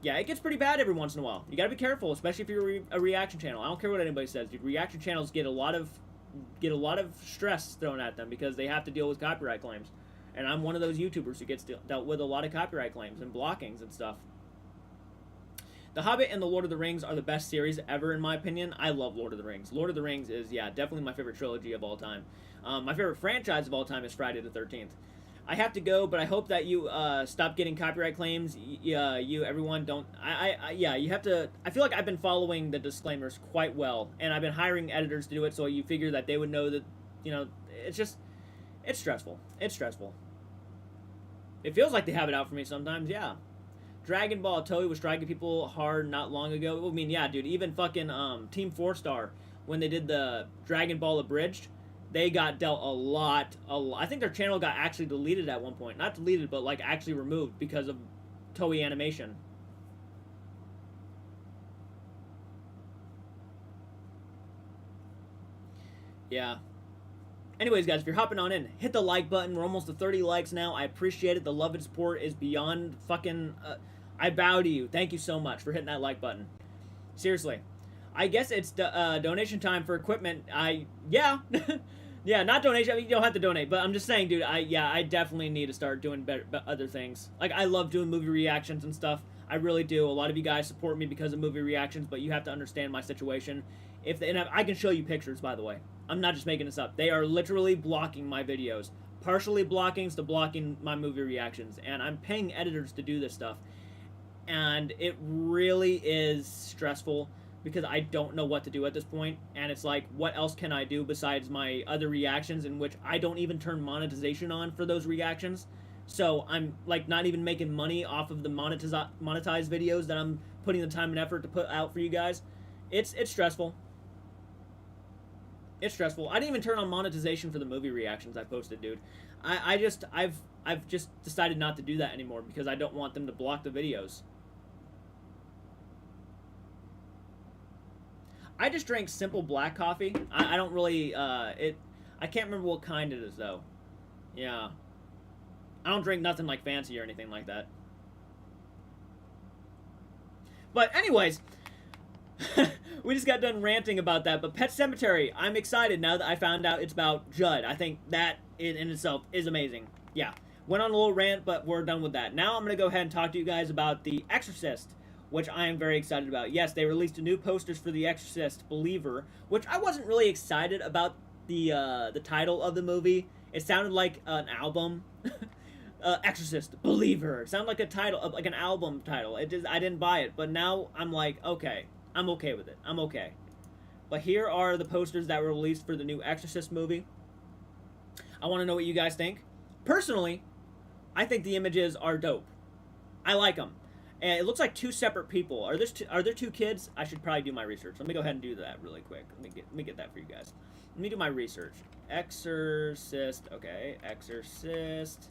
it gets pretty bad every once in a while. You gotta be careful, especially if you're a reaction channel. I don't care what anybody says, dude. Reaction channels get a lot of stress thrown at them because they have to deal with copyright claims. And I'm one of those YouTubers who gets dealt with a lot of copyright claims and blockings and stuff. The Hobbit and The Lord of the Rings are the best series ever, in my opinion. I love Lord of the Rings. Lord of the Rings is, yeah, definitely my favorite trilogy of all time. My favorite franchise of all time is Friday the 13th. I have to go, but I hope that you stop getting copyright claims. Everyone don't... yeah, you have to... I feel like I've been following the disclaimers quite well, and I've been hiring editors to do it, so you figure that they would know that, it's just... It's stressful. It's stressful. It feels like they have it out for me sometimes, yeah. Dragon Ball, Toei was striking people hard not long ago. I mean, yeah, dude, even fucking Team 4-Star, when they did the Dragon Ball Abridged, they got dealt a lot. I think their channel got actually deleted at one point. Not deleted, but, like, actually removed because of Toei Animation. Yeah. Anyways, guys, if you're hopping on in, hit the like button. We're almost to 30 likes now. I appreciate it. The love and support is beyond fucking... I bow to you. Thank you so much for hitting that like button. Seriously. I guess it's donation time for equipment. Yeah. Yeah, not donation. I mean, you don't have to donate. But I'm just saying, dude, I definitely need to start doing better, other things. Like, I love doing movie reactions and stuff. I really do. A lot of you guys support me because of movie reactions, but you have to understand my situation. And I can show you pictures, by the way. I'm not just making this up. They are literally blocking my videos. Partially blocking to blocking my movie reactions. And I'm paying editors to do this stuff. And it really is stressful because I don't know what to do at this point. And it's like, what else can I do besides my other reactions, in which I don't even turn monetization on for those reactions. So I'm, like, not even making money off of the monetized videos that I'm putting the time and effort to put out for you guys. It's stressful. It's stressful. I didn't even turn on monetization for the movie reactions I posted, dude. I've just decided not to do that anymore because I don't want them to block the videos. I just drank simple black coffee. I don't really, I can't remember what kind it is, though. Yeah. I don't drink nothing, like, fancy or anything like that. But anyways, we just got done ranting about that. But Pet Sematary, I'm excited now that I found out it's about Judd. I think that in itself is amazing. Yeah. Went on a little rant, but we're done with that. Now I'm going to go ahead and talk to you guys about The Exorcist, which I am very excited about. Yes, they released new posters for The Exorcist Believer, which I wasn't really excited about the title of the movie. It sounded like an album. Exorcist Believer. It sounded like a title, like an album title. I didn't buy it, but now I'm like, okay. I'm okay with it. I'm okay. But here are the posters that were released for the new Exorcist movie. I want to know what you guys think. Personally, I think the images are dope. I like them. And it looks like two separate people. Are there two kids? I should probably do my research. Let me go ahead and do that really quick. Let me get that for you guys. Let me do my research. Exorcist. Okay, Exorcist.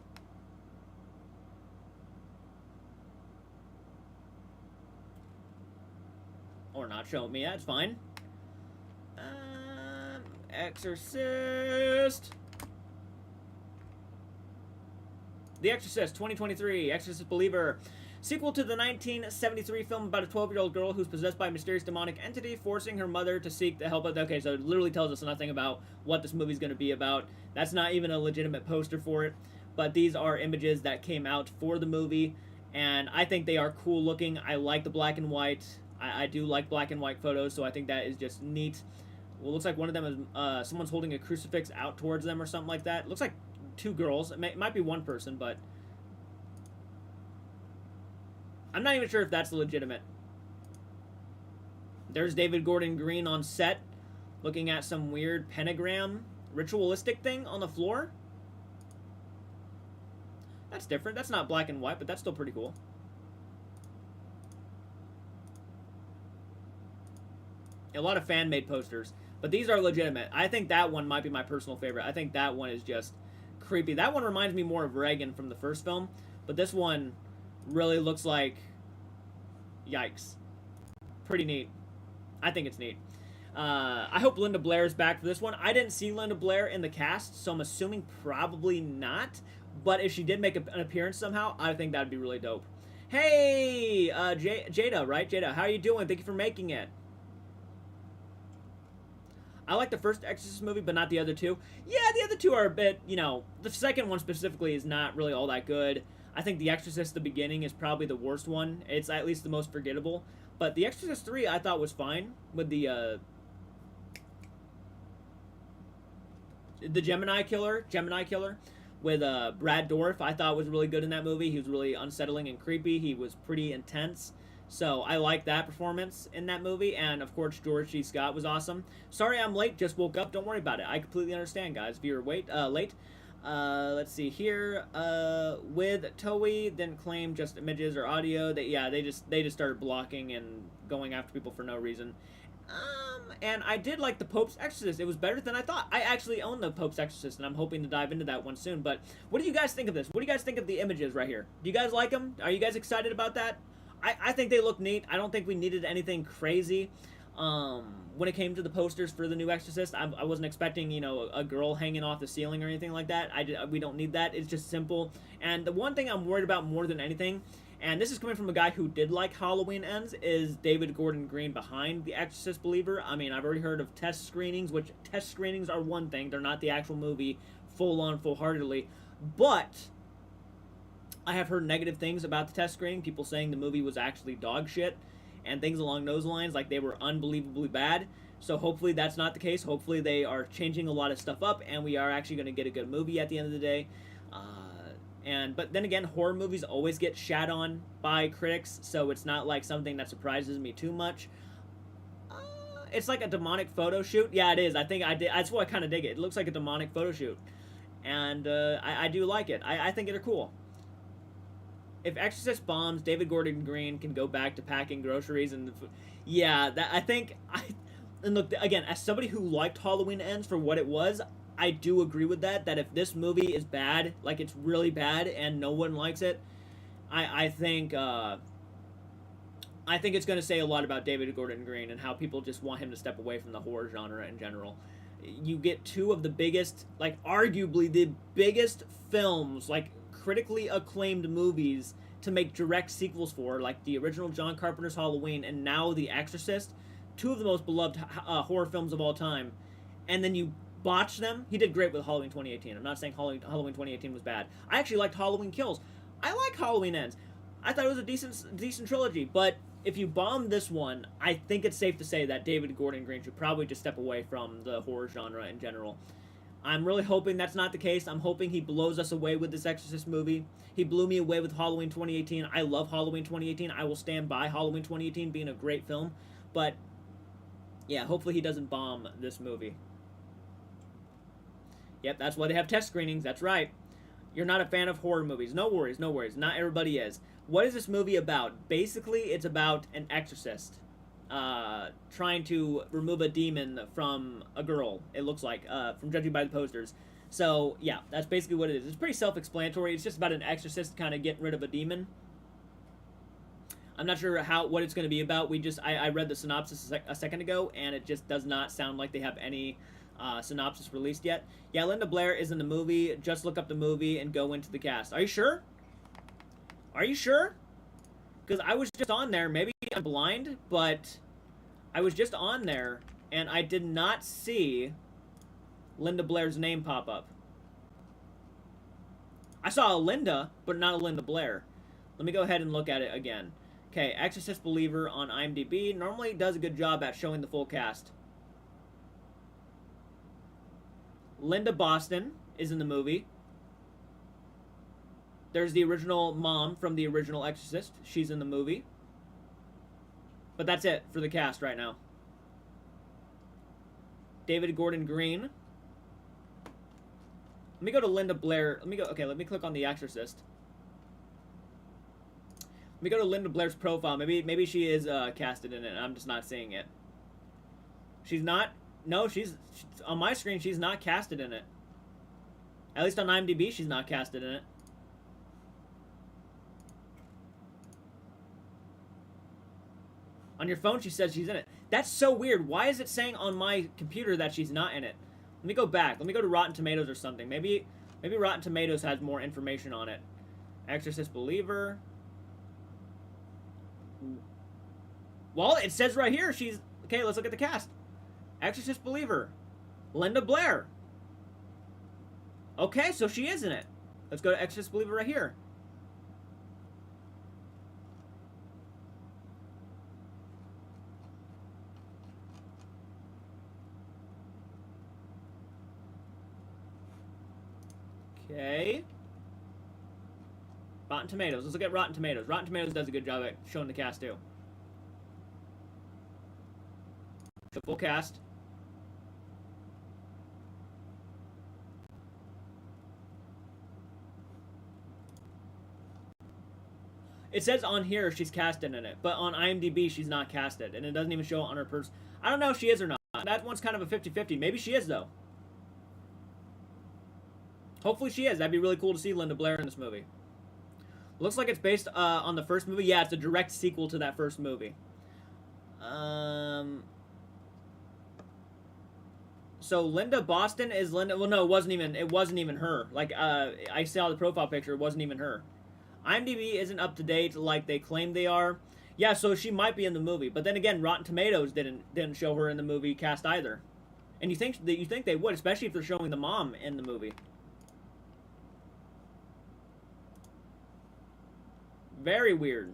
Or not showing me. That's fine. Exorcist. The Exorcist 2023. Exorcist Believer. Sequel to the 1973 film about a 12-year-old girl who's possessed by a mysterious demonic entity, forcing her mother to seek the help of... Okay, so it literally tells us nothing about what this movie's going to be about. That's not even a legitimate poster for it. But these are images that came out for the movie, and I think they are cool looking. I like the black and white. I do like black and white photos, so I think that is just neat. Well, it looks like one of them is... someone's holding a crucifix out towards them or something like that. It looks like two girls. It might be one person, but... I'm not even sure if that's legitimate. There's David Gordon Green on set, looking at some weird pentagram ritualistic thing on the floor. That's different. That's not black and white, but that's still pretty cool. A lot of fan-made posters, but these are legitimate. I think that one might be my personal favorite. I think that one is just creepy. That one reminds me more of Reagan from the first film, but this one really looks like... Yikes. Pretty neat. I think it's neat. I hope Linda Blair is back for this one. I didn't see Linda Blair in the cast, so I'm assuming probably not. But if she did make an appearance somehow, I think that would be really dope. Hey, Jada, right? Jada, how are you doing? Thank you for making it. I like the first Exorcist movie, but not the other two. Yeah, the other two are a bit, you know, the second one specifically is not really all that good. I think The Exorcist, the beginning, is probably the worst one. It's at least the most forgettable. But The Exorcist 3, I thought was fine with the Gemini Killer with Brad Dourif. I thought was really good in that movie. He was really unsettling and creepy. He was pretty intense. So I like that performance in that movie. And, of course, George C. Scott was awesome. Sorry I'm late. Just woke up. Don't worry about it. I completely understand, guys. If you're late. Let's see here. With Toei, didn't claim just images or audio. They just started blocking and going after people for no reason. And I did like the Pope's Exorcist. It was better than I thought. I actually own the Pope's Exorcist, and I'm hoping to dive into that one soon. But what do you guys think of this? What do you guys think of the images right here? Do you guys like them? Are you guys excited about that? I think they look neat. I don't think we needed anything crazy. When it came to the posters for the new Exorcist, I wasn't expecting, you know, a girl hanging off the ceiling or anything like that. We don't need that. It's just simple. And the one thing I'm worried about more than anything, and this is coming from a guy who did like Halloween Ends, is David Gordon Green behind The Exorcist Believer. I mean, I've already heard of test screenings, which test screenings are one thing. They're not the actual movie full-on, full-heartedly. But I have heard negative things about the test screening. People saying the movie was actually dog shit and things along those lines, like they were unbelievably bad. So hopefully that's not the case. Hopefully they are changing a lot of stuff up, and we are actually going to get a good movie at the end of the day. But then again, horror movies always get shat on by critics, so it's not like something that surprises me too much. It's like a demonic photo shoot. Yeah, it is. I think I did. That's why I kind of dig it. It looks like a demonic photo shoot, and I do like it. I think they're cool. If Exorcist bombs, David Gordon Green can go back to packing groceries and and look, again, as somebody who liked Halloween Ends for what it was, I do agree with that if this movie is bad, like it's really bad and no one likes it, I think it's going to say a lot about David Gordon Green and how people just want him to step away from the horror genre in general. You get two of the biggest, like arguably the biggest films, like critically acclaimed movies to make direct sequels for, like the original John Carpenter's Halloween and now The Exorcist, two of the most beloved horror films of all time, and then you botch them. He did great with Halloween 2018. I'm not saying Halloween 2018 was bad. I actually liked Halloween Kills. I like Halloween Ends. I thought it was a decent trilogy, but if you bomb this one, I think it's safe to say that David Gordon Green should probably just step away from the horror genre in general. I'm really hoping that's not the case. I'm hoping he blows us away with this Exorcist movie. He blew me away with Halloween 2018. I love Halloween 2018. I will stand by Halloween 2018 being a great film. But, yeah, hopefully he doesn't bomb this movie. Yep, that's why they have test screenings. That's right. You're not a fan of horror movies. No worries, no worries. Not everybody is. What is this movie about? Basically, it's about an exorcist trying to remove a demon from a girl, it looks like, from judging by the posters. So, yeah, that's basically what it is. It's pretty self-explanatory. It's just about an exorcist kind of getting rid of a demon. I'm not sure what it's going to be about. I read the synopsis a second ago, and it just does not sound like they have any synopsis released yet. Yeah, Linda Blair is in the movie. Just look up the movie and go into the cast. Are you sure? Are you sure? Because I was just on there. Maybe I'm blind, but I was just on there, and I did not see Linda Blair's name pop up. I saw a Linda, but not a Linda Blair. Let me go ahead and look at it again. Okay, Exorcist Believer on IMDb normally does a good job at showing the full cast. Linda Boston is in the movie. There's the original mom from the original Exorcist. She's in the movie. But that's it for the cast right now. David Gordon Green. Let me go to Linda Blair. Let me click on The Exorcist. Let me go to Linda Blair's profile. Maybe she is casted in it, and I'm just not seeing it. She's not. No, she's on my screen. She's not casted in it. At least on IMDb, she's not casted in it. On your phone, she says she's in it. That's so weird. Why is it saying on my computer that she's not in it? Let me go back. Let me go to Rotten Tomatoes or something. Maybe Rotten Tomatoes has more information on it. Exorcist Believer. Well, it says right here she's... Okay, let's look at the cast. Exorcist Believer. Linda Blair. Okay, so she is in it. Let's go to Exorcist Believer right here. Okay. Rotten Tomatoes. Let's look at Rotten Tomatoes. Rotten Tomatoes does a good job at showing the cast too. The full cast. It says on here she's casted in it, but on IMDb she's not casted, and it doesn't even show on her person. I don't know if she is or not. That one's kind of a 50-50. Maybe she is, though. Hopefully she is. That'd be really cool to see Linda Blair in this movie. Looks like it's based on the first movie. Yeah, it's a direct sequel to that first movie. So Linda Boston is Linda. Well, no, it wasn't even her. Like I saw the profile picture. It wasn't even her. IMDb isn't up to date like they claim they are. Yeah, so she might be in the movie. But then again, Rotten Tomatoes didn't show her in the movie cast either. And you think they would, especially if they're showing the mom in the movie. Very weird.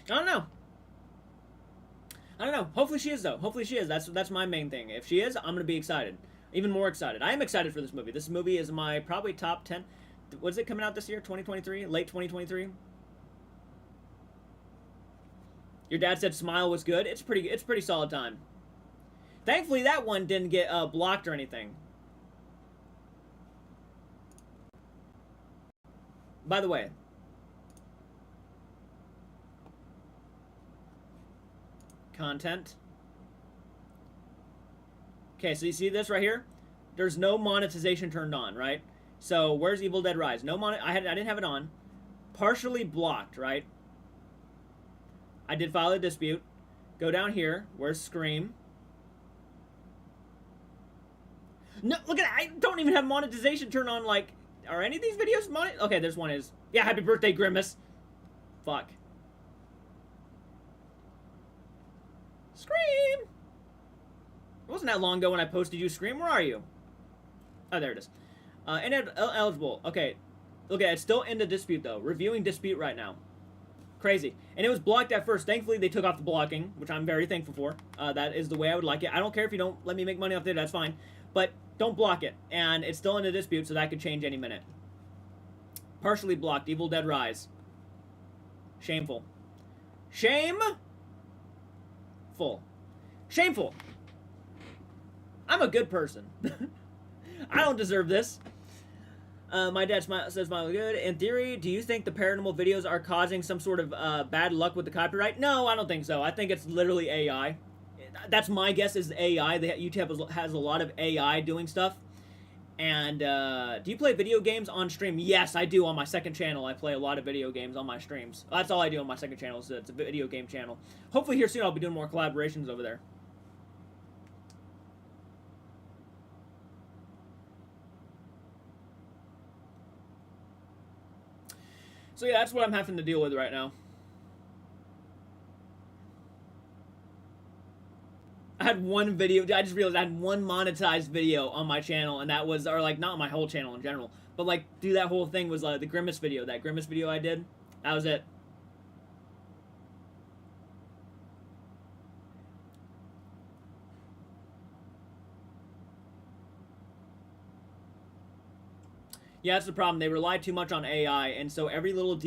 I don't know. Hopefully she is, though. Hopefully she is. That's my main thing. If she is, I'm gonna be excited. Even more excited. I am excited for this movie. This movie is my probably top 10. Was it coming out this year? 2023? Late 2023? Your dad said Smile was good. It's pretty solid time. Thankfully, that one didn't get blocked or anything. By the way, content. Okay, so you see this right here? There's no monetization turned on, right? So where's Evil Dead Rise? No I didn't have it on. Partially blocked, right? I did file a dispute. Go down here. Where's Scream? No, look at that. I don't even have monetization turned on. Like, are any of these videos Okay, this one is. Yeah, happy birthday, Grimace. Fuck. Scream! It wasn't that long ago when I posted you Scream. Where are you? Oh, there it is. Ineligible. Okay. Look at it. It's still in the dispute, though. Reviewing dispute right now. Crazy. And it was blocked at first. Thankfully, they took off the blocking, which I'm very thankful for. That is the way I would like it. I don't care if you don't let me make money off there. That's fine. But don't block it. And it's still in a dispute, so that could change any minute. Partially blocked. Evil Dead Rise. Shameful. Shameful. Shameful. I'm a good person. I don't deserve this. My dad says smile good. In theory, do you think the paranormal videos are causing some sort of bad luck with the copyright? No, I don't think so. I think it's literally AI. That's my guess is AI. YouTube has a lot of AI doing stuff. And do you play video games on stream? Yes, I do on my second channel. I play a lot of video games on my streams. That's all I do on my second channel. So it's a video game channel. Hopefully here soon I'll be doing more collaborations over there. So yeah, that's what I'm having to deal with right now. I had one video, I just realized I had one monetized video on my channel, and that was, or like, not on my whole channel in general, but like, do that whole thing was the Grimace video, that Grimace video I did, that was it. Yeah, that's the problem. They rely too much on AI, and so every little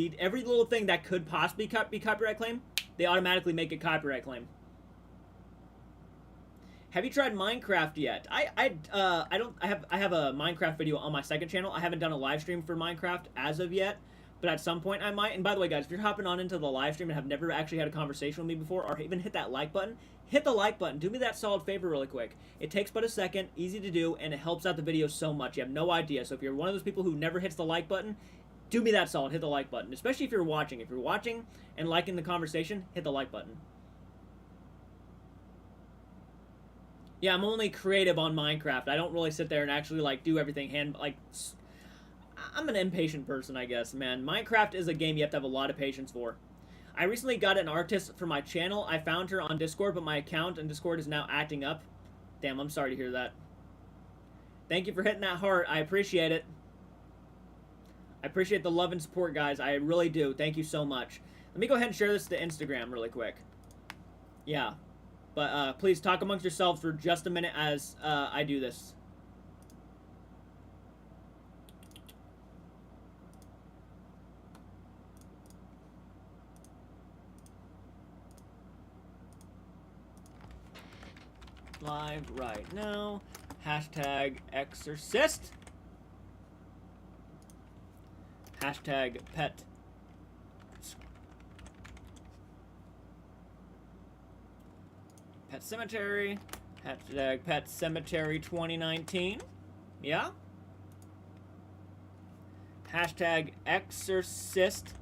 thing that could possibly be copyright claim, they automatically make a copyright claim. Have you tried Minecraft yet? I have a Minecraft video on my second channel. I haven't done a live stream for Minecraft as of yet, but at some point I might. And by the way, guys, if you're hopping on into the live stream and have never actually had a conversation with me before, or even hit that like button, hit the like button. Do me that solid favor really quick. It takes but a second, easy to do, and it helps out the video so much. You have no idea. So if you're one of those people who never hits the like button, do me that solid. Hit the like button, especially if you're watching. If you're watching and liking the conversation, hit the like button. Yeah, I'm only creative on Minecraft. I don't really sit there and actually like do everything I'm an impatient person, I guess, man. Minecraft is a game you have to have a lot of patience for. I recently got an artist for my channel. I found her on Discord, but my account in Discord is now acting up. Damn, I'm sorry to hear that. Thank you for hitting that heart. I appreciate it. I appreciate the love and support, guys. I really do. Thank you so much. Let me go ahead and share this to Instagram really quick. Yeah. But please talk amongst yourselves for just a minute as I do this. Live right now. Hashtag Exorcist. Hashtag pet. Pet Sematary. Hashtag Pet Sematary 2019. Yeah. Hashtag Exorcist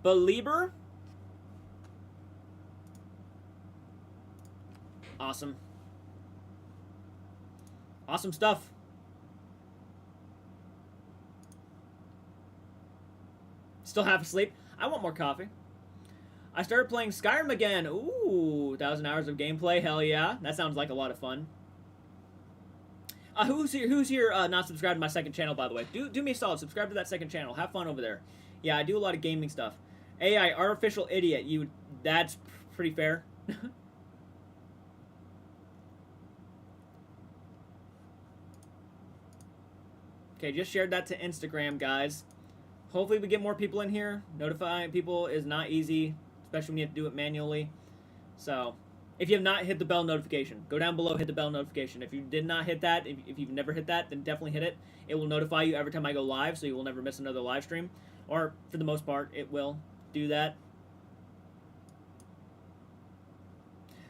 Belieber. Awesome. Awesome stuff. Still half asleep. I want more coffee. I started playing Skyrim again. Ooh, 1,000 hours of gameplay. Hell yeah. That sounds like a lot of fun. Who's here not subscribed to my second channel, by the way? Do me a solid. Subscribe to that second channel. Have fun over there. Yeah, I do a lot of gaming stuff. AI, artificial idiot. That's pretty fair. Okay, just shared that to Instagram, guys. Hopefully we get more people in here. Notifying people is not easy, especially when you have to do it manually. So, if you have not hit the bell notification, go down below, hit the bell notification. If you did not hit that, if you've never hit that, then definitely hit it. It will notify you every time I go live, so you will never miss another live stream. Or, for the most part, it will do that.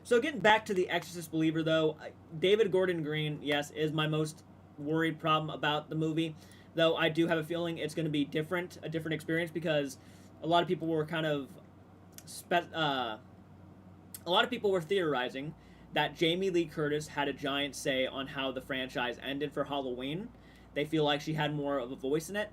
So, getting back to the Exorcist Believer, though, David Gordon Green, yes, is my most worried problem about the movie. Though I do have a feeling it's going to be different, a different experience, because a lot of people were kind of a lot of people were theorizing that Jamie Lee Curtis had a giant say on how the franchise ended for Halloween. They feel like she had more of a voice in it.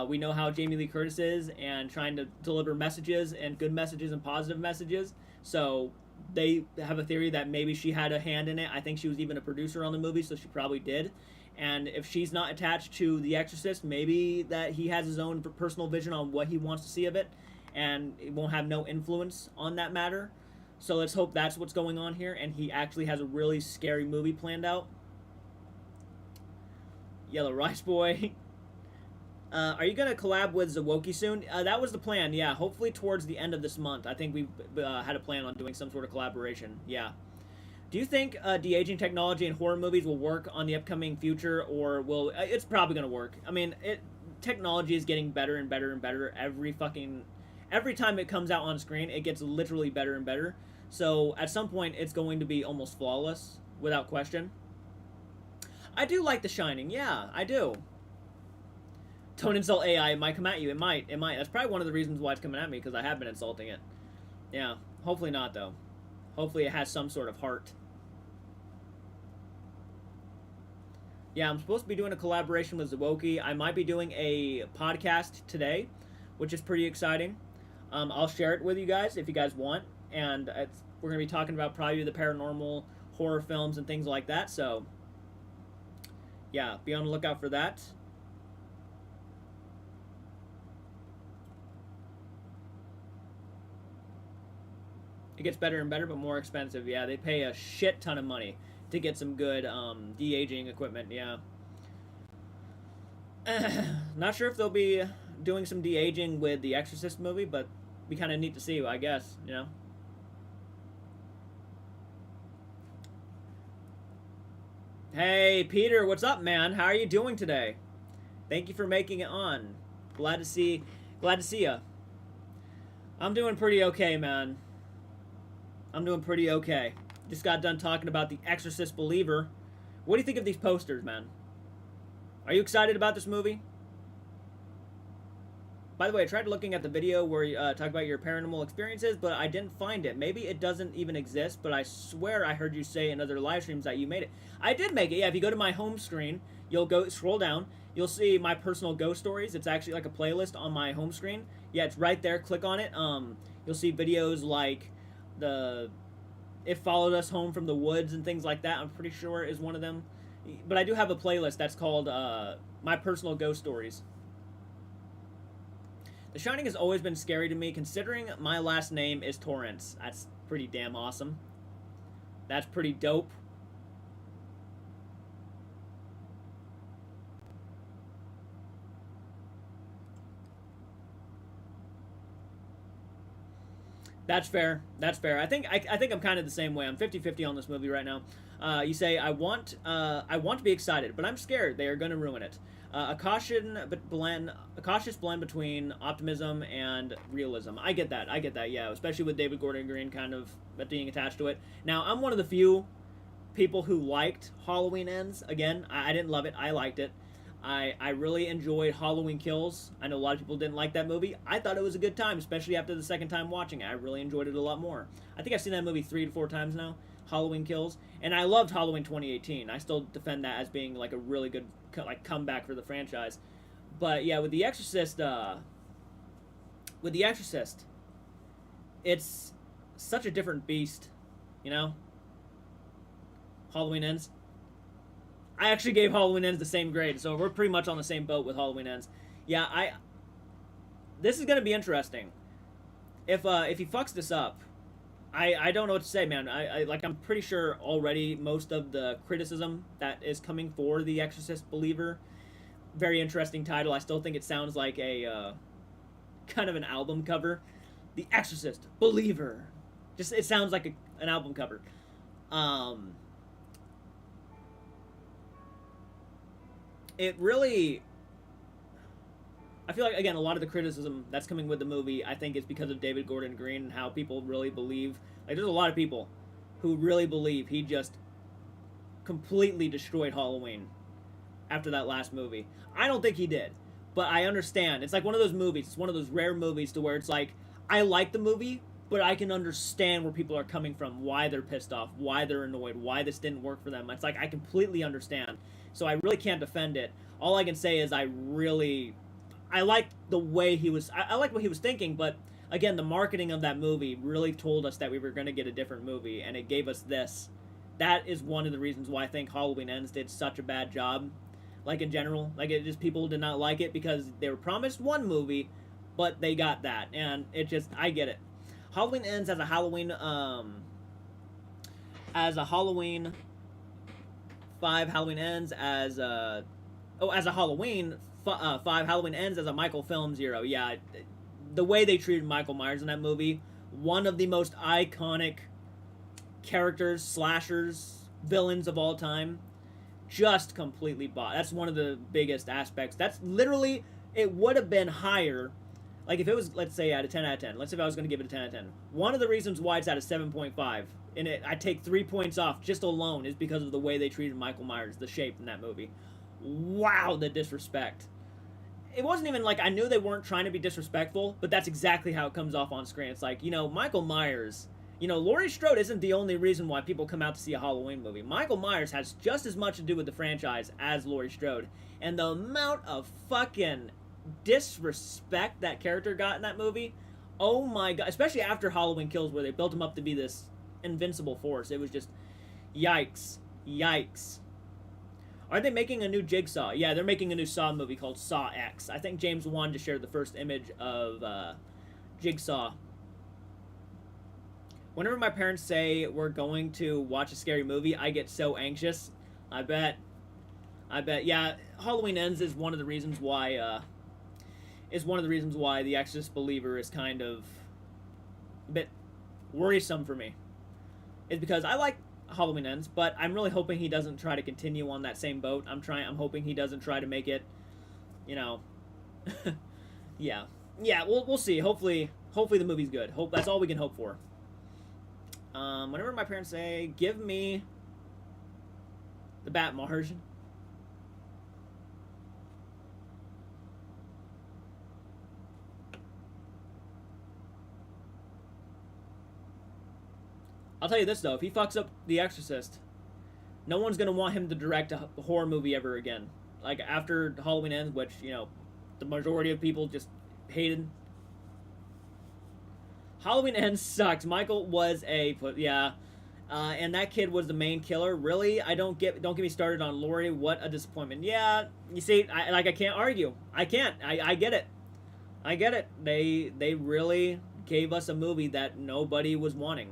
We know how Jamie Lee Curtis is and trying to deliver messages, and good messages and positive messages. So they have a theory that maybe she had a hand in it. I think she was even a producer on the movie, so she probably did. And if she's not attached to The Exorcist, maybe that he has his own personal vision on what he wants to see of it, and it won't have no influence on that matter. So let's hope that's what's going on here, and he actually has a really scary movie planned out. Yellow Rice Boy. Are you gonna collab with Zawoki soon? That was the plan. Yeah, hopefully towards the end of this month. I think we had a plan on doing some sort of collaboration. Yeah. Do you think de-aging technology in horror movies will work on the upcoming future, or will it's probably gonna work? I mean, technology is getting better and better and better every time it comes out on screen. It gets literally better and better. So at some point, it's going to be almost flawless, without question. I do like The Shining. Yeah, I do. Don't insult AI. It might come at you. It might. It might. That's probably one of the reasons why it's coming at me, because I have been insulting it. Yeah. Hopefully not, though. Hopefully it has some sort of heart. Yeah, I'm supposed to be doing a collaboration with Zawoki. I might be doing a podcast today, which is pretty exciting. I'll share it with you guys if you guys want. And we're going to be talking about probably the paranormal horror films and things like that. So, yeah, be on the lookout for that. It gets better and better, but more expensive. Yeah, they pay a shit ton of money to get some good de-aging equipment. Yeah. Not sure if they'll be doing some de-aging with the Exorcist movie, but be kind of neat to see, I guess, you know? Hey, Peter, what's up, man? How are you doing today? Thank you for making it on. Glad to see ya. I'm doing pretty okay, man. I'm doing pretty okay. Just got done talking about the Exorcist Believer. What do you think of these posters, man? Are you excited about this movie? By the way, I tried looking at the video where you talk about your paranormal experiences, but I didn't find it. Maybe it doesn't even exist, but I swear I heard you say in other live streams that you made it. I did make it, yeah. If you go to my home screen, you'll scroll down. You'll see my personal ghost stories. It's actually like a playlist on my home screen. Yeah, it's right there. Click on it. You'll see videos like It Followed Us Home from the Woods and things like that. I'm pretty sure is one of them. But I do have a playlist that's called My Personal Ghost Stories. The Shining has always been scary to me, considering my last name is Torrance. That's pretty damn awesome. That's pretty dope. That's fair. That's fair. I think I'm kind of the same way. I'm 50-50 on this movie right now. You say I want to be excited, but I'm scared they are going to ruin it. A cautious blend between optimism and realism. I get that. Yeah, especially with David Gordon Green kind of being attached to it. Now, I'm one of the few people who liked Halloween Ends. Again, I didn't love it. I liked it. I really enjoyed Halloween Kills. I know a lot of people didn't like that movie. I thought it was a good time, especially after the second time watching it. I really enjoyed it a lot more. I think I've seen that movie 3 to 4 times now, Halloween Kills. And I loved Halloween 2018. I still defend that as being like a really good comeback for the franchise. But yeah, with The Exorcist, it's such a different beast, you know? Halloween Ends. I actually gave Halloween Ends the same grade, so we're pretty much on the same boat with Halloween Ends. Yeah, this is gonna be interesting. If he fucks this up, I don't know what to say, man. I'm pretty sure already most of the criticism that is coming for The Exorcist Believer. Very interesting title. I still think it sounds like a kind of an album cover. The Exorcist Believer. Just it sounds like an album cover. It really, I feel like, again, a lot of the criticism that's coming with the movie, I think, is because of David Gordon Green and how people really believe, like, there's a lot of people who really believe he just completely destroyed Halloween after that last movie. I don't think he did, but I understand. It's like one of those movies, it's one of those rare movies to where it's like, I like the movie, but I can understand where people are coming from, why they're pissed off, why they're annoyed, why this didn't work for them. It's like, I completely understand. So I really can't defend it. All I can say is I like the way he was, I like what he was thinking, but again, the marketing of that movie really told us that we were going to get a different movie, and it gave us this. That is one of the reasons why I think Halloween Ends did such a bad job, like in general. Like, it just, people did not like it because they were promised one movie, but they got that, and it just, I get it. Halloween Ends as a Halloween 5 Halloween Ends as a Halloween 5, Halloween Ends as a Michael film 0. Yeah, the way they treated Michael Myers in that movie, one of the most iconic characters, slashers, villains of all time, just completely bought. That's one of the biggest aspects. That's literally, it would have been higher. Like if it was, let's say, at a 10 out of 10. Let's say if I was going to give it a 10 out of 10. One of the reasons why it's at a 7.5, and I take 3 points off just alone, is because of the way they treated Michael Myers, the shape in that movie. Wow, the disrespect. It wasn't even like I knew they weren't trying to be disrespectful, but that's exactly how it comes off on screen. It's like, Michael Myers, Laurie Strode isn't the only reason why people come out to see a Halloween movie. Michael Myers has just as much to do with the franchise as Laurie Strode. And the amount of fucking disrespect that character got in that movie, oh my god. Especially after Halloween Kills, where they built him up to be this invincible force. It was just, yikes. Yikes. Are they making a new Jigsaw? Yeah, they're making a new Saw movie called Saw X. I think James Wan just shared the first image of Jigsaw. Whenever my parents say we're going to watch a scary movie, I get so anxious. I bet. Yeah, Halloween Ends is one of the reasons why. The Exorcist Believer is kind of a bit worrisome for me. It's because I like Halloween Ends, but I'm really hoping he doesn't try to continue on that same boat. I'm hoping he doesn't try to make it, yeah, we'll see. Hopefully the movie's good. That's all we can hope for. Whenever my parents say, give me the Bat Marge, I'll tell you this, though. If he fucks up The Exorcist, no one's going to want him to direct a horror movie ever again. Like, after Halloween Ends, which, the majority of people just hated. Halloween Ends sucks. Michael was and that kid was the main killer. Really? Don't get me started on Laurie. What a disappointment. Yeah, you see, I can't argue. I can't. I get it. I get it. They really gave us a movie that nobody was wanting.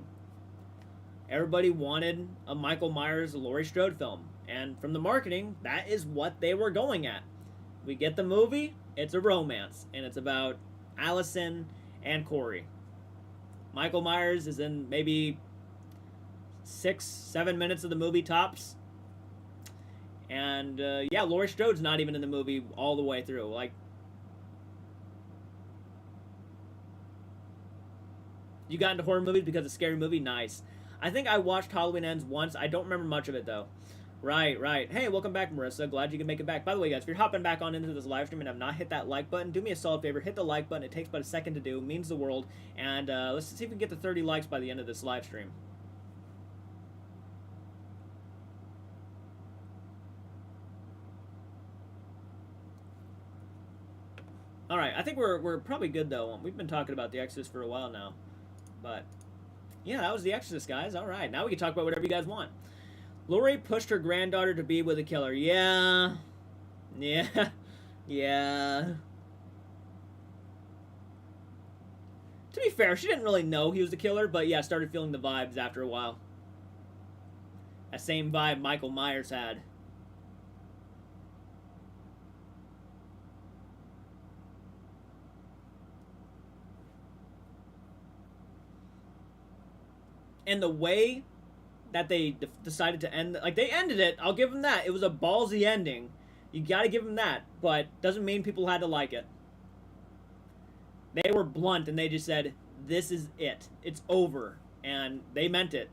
Everybody wanted a Michael Myers, Laurie Strode film. And from the marketing, that is what they were going at. We get the movie, it's a romance. And it's about Allison and Corey. Michael Myers is in maybe 6-7 minutes of the movie tops. And, Laurie Strode's not even in the movie all the way through. Like, you got into horror movies because of Scary Movie? Nice. I think I watched Halloween Ends once. I don't remember much of it, though. Right. Hey, welcome back, Marissa. Glad you can make it back. By the way, guys, if you're hopping back on into this live stream and have not hit that like button, do me a solid favor. Hit the like button. It takes about a second to do. It means the world. And let's see if we can get to 30 likes by the end of this live stream. All right, I think we're probably good, though. We've been talking about The Exorcist for a while now. But yeah, that was The Exorcist, guys. All right, now we can talk about whatever you guys want. Laurie pushed her granddaughter to be with a killer. Yeah. To be fair, she didn't really know he was the killer, but yeah, started feeling the vibes after a while. That same vibe Michael Myers had. And the way that they decided to end, like, they ended it, I'll give them that. It was a ballsy ending. You gotta give them that, but doesn't mean people had to like it. They were blunt and they just said, this is it. It's over. And they meant it.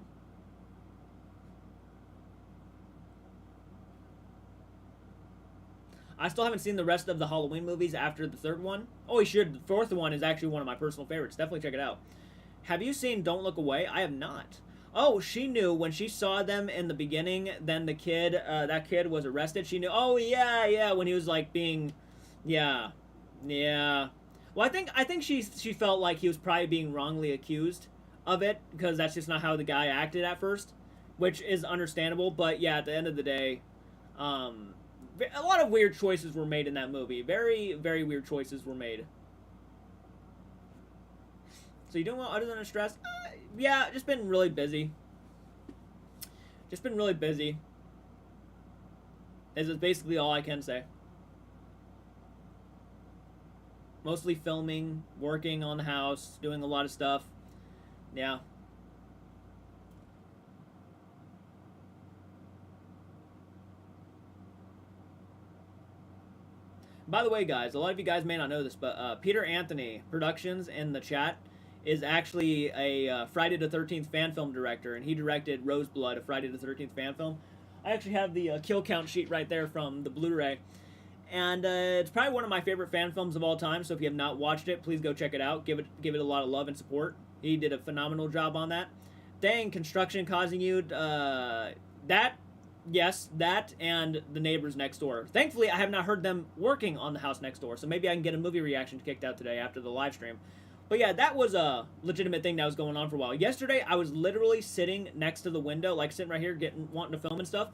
I still haven't seen the rest of the Halloween movies after the third one. Oh, you should. The fourth one is actually one of my personal favorites. Definitely check it out. Have you seen Don't Look Away? I have not. Oh, she knew when she saw them in the beginning, then the kid, that kid was arrested. She knew, oh, yeah, when he was, like, being, yeah. Well, I think she felt like he was probably being wrongly accused of it, because that's just not how the guy acted at first, which is understandable, but yeah, at the end of the day, a lot of weird choices were made in that movie. Very, very weird choices were made. So you doing well other than stress? Yeah, just been really busy. This is basically all I can say. Mostly filming, working on the house, doing a lot of stuff. Yeah. By the way, guys, a lot of you guys may not know this, but Peter Anthony Productions in the chat is actually a Friday the 13th fan film director, and he directed Roseblood, a Friday the 13th fan film. I actually have the kill count sheet right there from the Blu-ray, and it's probably one of my favorite fan films of all time. So if you have not watched it, please go check it out. Give it a lot of love and support. He did a phenomenal job on that. Dang, construction causing you that. Yes, that and the neighbors next door. Thankfully, I have not heard them working on the house next door, so maybe I can get a movie reaction kicked out today after the live stream. But yeah, that was a legitimate thing that was going on for a while. Yesterday, I was literally sitting next to the window, like sitting right here, wanting to film and stuff,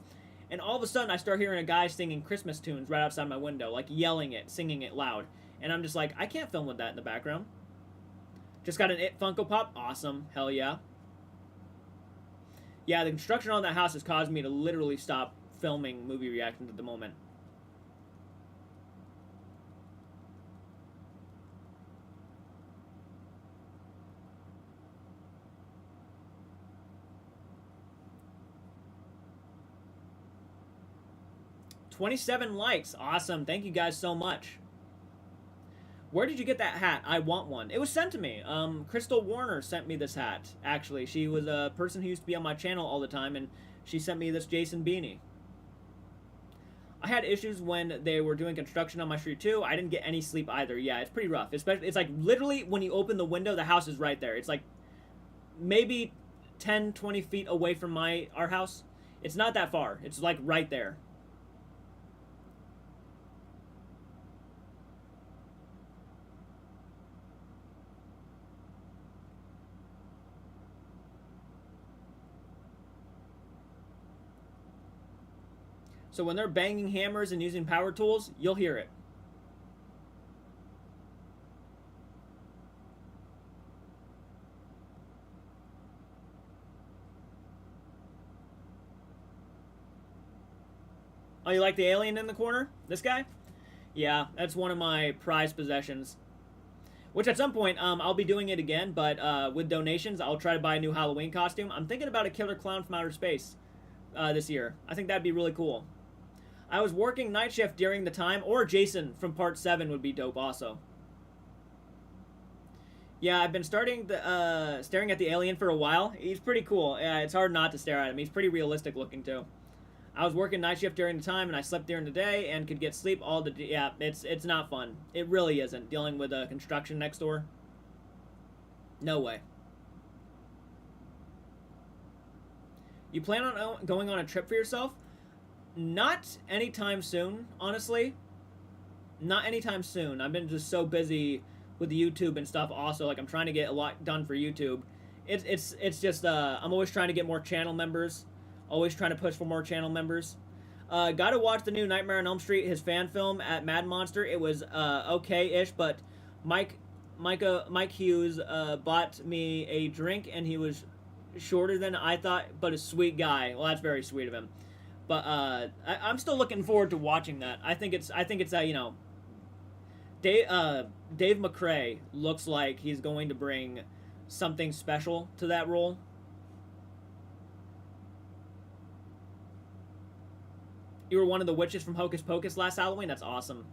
and all of a sudden, I start hearing a guy singing Christmas tunes right outside my window, like yelling it, singing it loud, and I'm just like, I can't film with that in the background. Just got an It Funko Pop, awesome, hell yeah. Yeah, the construction on that house has caused me to literally stop filming movie reactions at the moment. $27 likes. Awesome. Thank you guys so much. Where did you get that hat? I want one. It was sent to me. Crystal Warner sent me this hat, actually. She was a person who used to be on my channel all the time, and she sent me this Jason beanie. I had issues when they were doing construction on my street, too. I didn't get any sleep either. Yeah, it's pretty rough. Especially, it's like literally when you open the window, the house is right there. It's like maybe 10, 20 feet away from our house. It's not that far. It's like right there. So when they're banging hammers and using power tools, you'll hear it. Oh, you like the alien in the corner? This guy? Yeah, that's one of my prized possessions. Which at some point, I'll be doing it again, but with donations, I'll try to buy a new Halloween costume. I'm thinking about a killer clown from outer space this year. I think that'd be really cool. I was working night shift during the time, or Jason from Part 7 would be dope also. Yeah, I've been staring at the alien for a while. He's pretty cool. Yeah, it's hard not to stare at him. He's pretty realistic looking too. I was working night shift during the time, and I slept during the day and could get sleep all the day. Yeah, it's not fun. It really isn't, dealing with construction next door. No way. You plan on going on a trip for yourself? Not anytime soon, honestly. Not anytime soon. I've been just so busy with the YouTube and stuff also. Like, I'm trying to get a lot done for YouTube. It's just, I'm always trying to get more channel members. Always trying to push for more channel members. Gotta watch the new Nightmare on Elm Street, his fan film at Mad Monster. It was, okay-ish, but Mike Hughes, bought me a drink, and he was shorter than I thought, but a sweet guy. Well, that's very sweet of him. But I'm still looking forward to watching that. I think it's you know, Dave McCrae looks like he's going to bring something special to that role. You were one of the witches from Hocus Pocus last Halloween? That's awesome.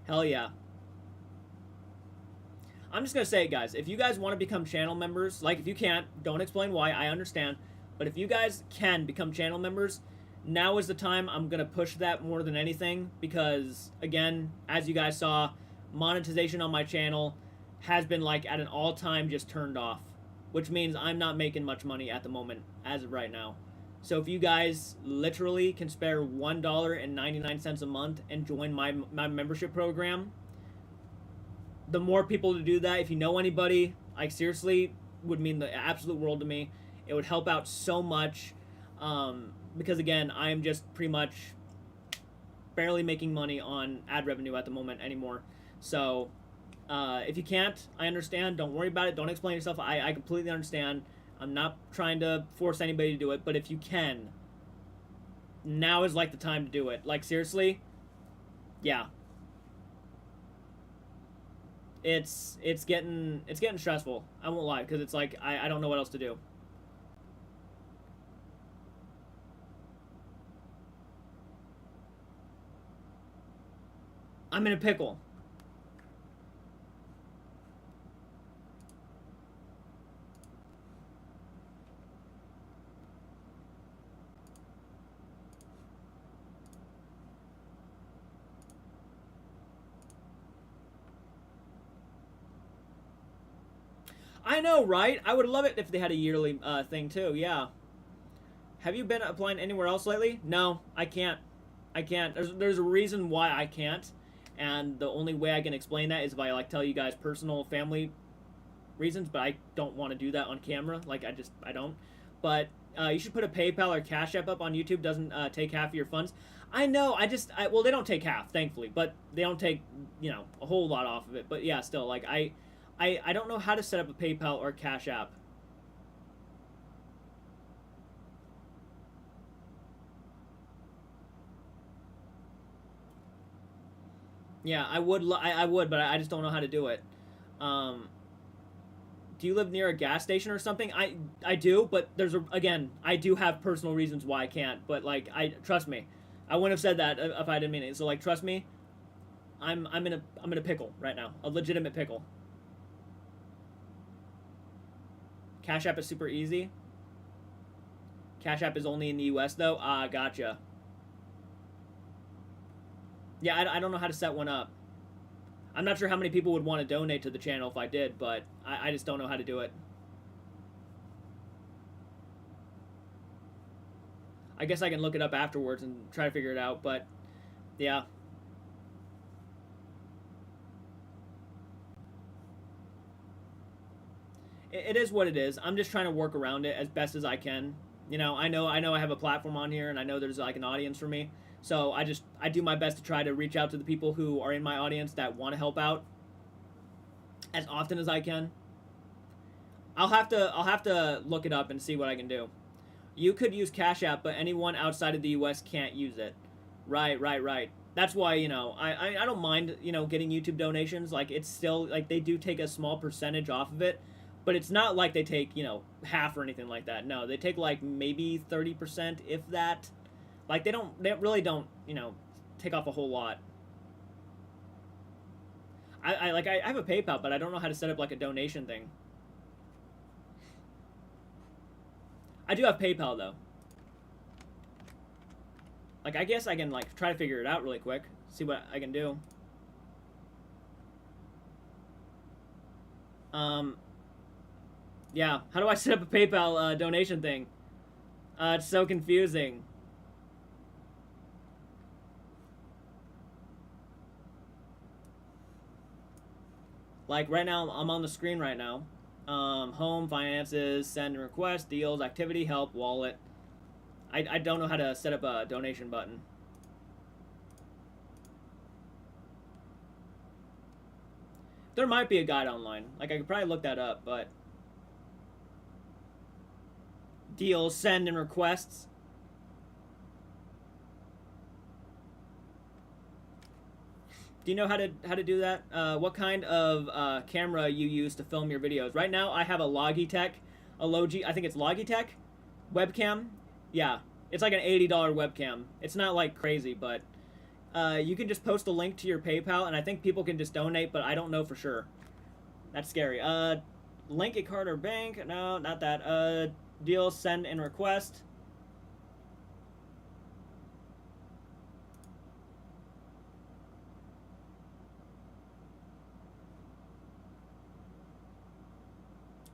Hell yeah. I'm just going to say, guys, if you guys want to become channel members, like, if you can't, don't explain why, I understand. But if you guys can become channel members, now is the time. I'm going to push that more than anything because, again, as you guys saw, monetization on my channel has been, like, at an all-time just turned off, which means I'm not making much money at the moment as of right now. So if you guys literally can spare $1.99 a month and join my membership program, the more people to do that, if you know anybody, like, seriously, would mean the absolute world to me. It would help out so much. Because, again, I am just pretty much barely making money on ad revenue at the moment anymore. So, if you can't, I understand. Don't worry about it. Don't explain yourself. I completely understand. I'm not trying to force anybody to do it. But if you can, now is, like, the time to do it. Like, seriously, yeah. it's getting stressful. I won't lie, because it's like I don't know what else to do. I'm in a pickle. I know, right? I would love it if they had a yearly thing too. Yeah. Have you been applying anywhere else lately? No, I can't. I can't. There's a reason why I can't, and the only way I can explain that is if I like tell you guys personal family reasons. But I don't want to do that on camera. Like I don't. But you should put a PayPal or Cash App up on YouTube. Doesn't take half of your funds. I know. Well, they don't take half, thankfully, but they don't take a whole lot off of it. But yeah, still, like I don't know how to set up a PayPal or Cash App. Yeah, I would, but I just don't know how to do it. Um, do you live near a gas station or something? I do, but again, I do have personal reasons why I can't. But like, trust me, I wouldn't have said that if I didn't mean it. So like, trust me, I'm in a pickle right now, a legitimate pickle. Cash App is super easy. Cash App is only in the U.S. though. Ah, gotcha. Yeah, I don't know how to set one up. I'm not sure how many people would want to donate to the channel if I did, but I just don't know how to do it. I guess I can look it up afterwards and try to figure it out, but yeah. It is what it is. I'm just trying to work around it as best as I can. I know I have a platform on here, and I know there's like an audience for me. So I do my best to try to reach out to the people who are in my audience that want to help out as often as I can. I'll have to look it up and see what I can do. You could use Cash App, but anyone outside of the U.S. can't use it. Right. That's why I don't mind getting YouTube donations. Like it's still like they do take a small percentage off of it, but it's not like they take half or anything like that. No, they take like maybe 30%, if that. Like they really don't take off a whole lot. I have a PayPal, but I don't know how to set up like a donation thing. I do have PayPal though. Like I guess I can like try to figure it out really quick, see what I can do. Yeah, how do I set up a PayPal donation thing? It's so confusing. Like right now, I'm on the screen right now. Home, finances, send and request, deals, activity, help, wallet. I don't know how to set up a donation button. There might be a guide online. Like I could probably look that up, but deals, send and requests. Do you know how to do that? What kind of camera you use to film your videos? Right now, I have a Logitech, I think it's Logitech webcam. Yeah, it's like an $80 webcam. It's not like crazy, but you can just post a link to your PayPal, and I think people can just donate, but I don't know for sure. That's scary. Link a card or bank? No, not that. Deal, send and request.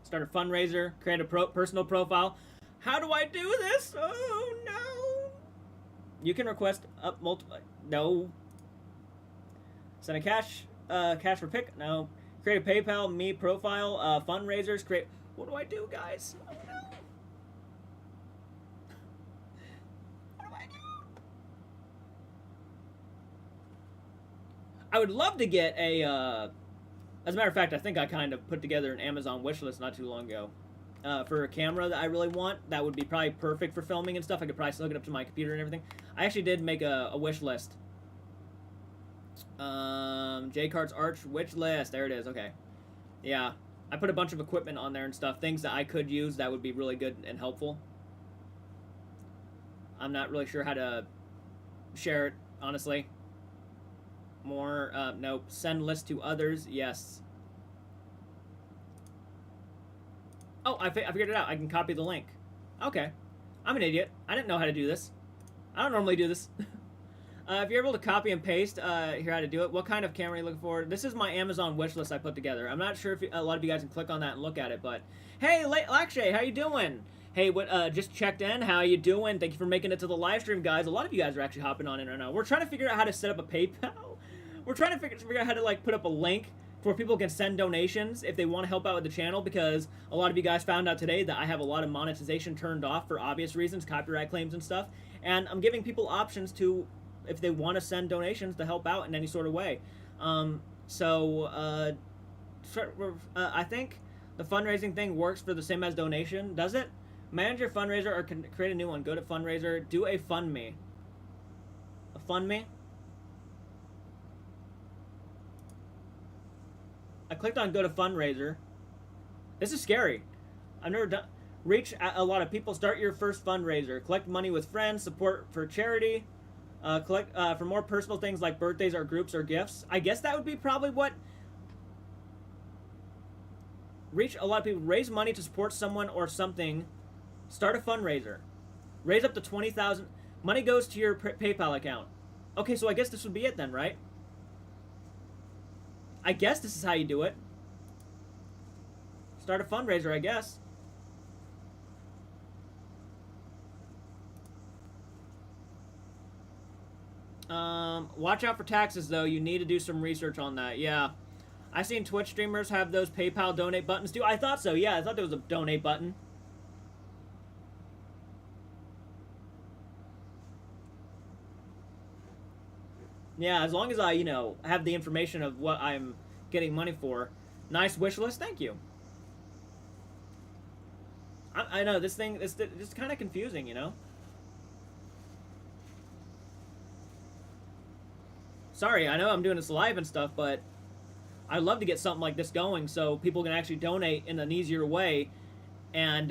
Start a fundraiser, create a personal profile. How do I do this? Oh no! You can request up multiple. No. Send a cash for pick. No. Create a PayPal me profile. Fundraisers. Create. What do I do, guys? Oh no! What do I do? I would love to get a. As a matter of fact, I think I kind of put together an Amazon wish list not too long ago. For a camera that I really want, that would be probably perfect for filming and stuff. I could probably hook it up to my computer and everything. I actually did make a wish list. J-Cart's Arch Witch List. There it is. Okay. Yeah. I put a bunch of equipment on there and stuff. Things that I could use that would be really good and helpful. I'm not really sure how to share it, honestly. More. Nope. Send list to others. Yes. Oh, I figured it out. I can copy the link. Okay. I'm an idiot. I didn't know how to do this. I don't normally do this. If you're able to copy and paste, here how to do it. What kind of camera are you looking for? This is my Amazon wish list I put together. I'm not sure if a lot of you guys can click on that and look at it, but hey, Lakshay, how you doing? Hey, just checked in. How you doing? Thank you for making it to the live stream, guys. A lot of you guys are actually hopping on in right now. We're trying to figure out how to set up a PayPal. We're trying to figure out how to like put up a link where people can send donations if they want to help out with the channel, because a lot of you guys found out today that I have a lot of monetization turned off for obvious reasons, copyright claims and stuff, and I'm giving people options to, if they want to send donations to help out in any sort of way. I think the fundraising thing works for the same as donation. Does it? Manage your fundraiser or create a new one. Go to fundraiser. Do a fund me. A fund me? I clicked on go to fundraiser. This is scary. I've never done. Reach a lot of people. Start your first fundraiser. Collect money with friends. Support for charity. Collect for more personal things like birthdays or groups or gifts. I guess that would be probably what. Reach a lot of people. Raise money to support someone or something. Start a fundraiser. Raise up to 20,000. Money goes to your PayPal account. Okay, so I guess this would be it then, right? I guess this is how you do it. Start a fundraiser, I guess. Watch out for taxes, though. You need to do some research on that. Yeah. I've seen Twitch streamers have those PayPal donate buttons, too. I thought so, yeah. I thought there was a donate button. Yeah, as long as I, have the information of what I'm getting money for. Nice wish list, thank you. I know, this thing, it's kind of confusing, Sorry, I know I'm doing this live and stuff, but I'd love to get something like this going so people can actually donate in an easier way. And,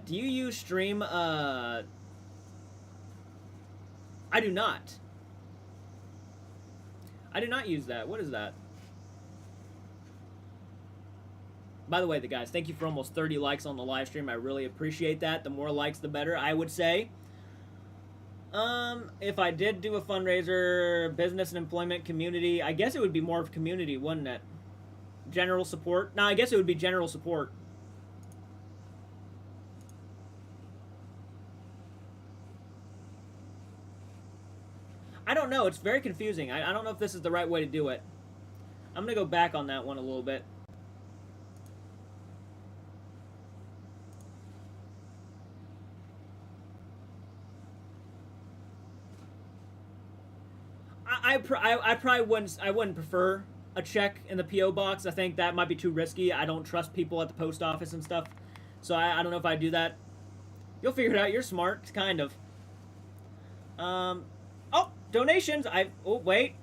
do you use Stream? I do not. I do not use that. What is that? By the way, guys, thank you for almost 30 likes on the live stream. I really appreciate that. The more likes, the better, I would say. If I did do a fundraiser, business and employment, community, I guess it would be more of community, wouldn't it? General support? No, I guess it would be general support. I don't know. It's very confusing. I don't know if this is the right way to do it. I'm going to go back on that one a little bit. I probably wouldn't prefer a check in the P.O. box. I think that might be too risky. I don't trust people at the post office and stuff. So I don't know if I'd do that. You'll figure it out. You're smart. Kind of. Oh, donations. Oh, wait.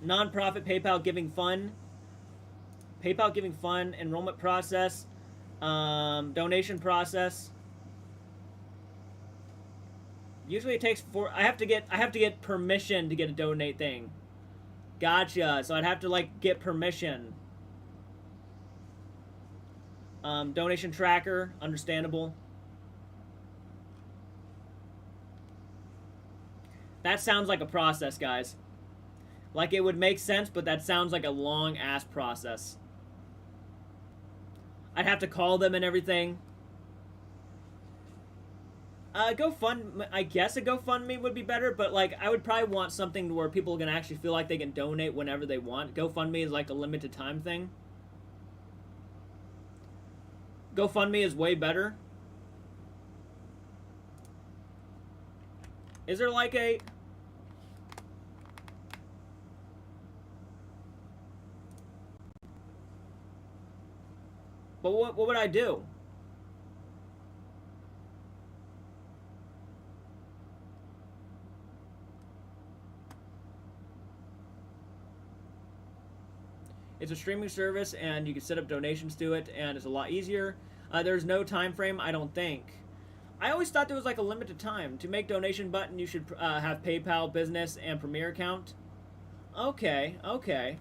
Nonprofit PayPal Giving Fund. PayPal Giving Fund. Enrollment process. Donation process. Usually it takes I have to get permission to get a donate thing. Gotcha. So I'd have to get permission. Donation tracker, understandable. That sounds like a process, guys. Like it would make sense, but that sounds like a long ass process. I'd have to call them and everything. I guess a GoFundMe would be better, but I would probably want something where people can actually feel like they can donate whenever they want. GoFundMe is like a limited time thing. GoFundMe is way better. Is there a... But what would I do? It's a streaming service, and you can set up donations to it, and it's a lot easier. There's no time frame, I don't think. I always thought there was like a limited time. To make donation button, you should have PayPal, business, and Premier account. Okay, okay.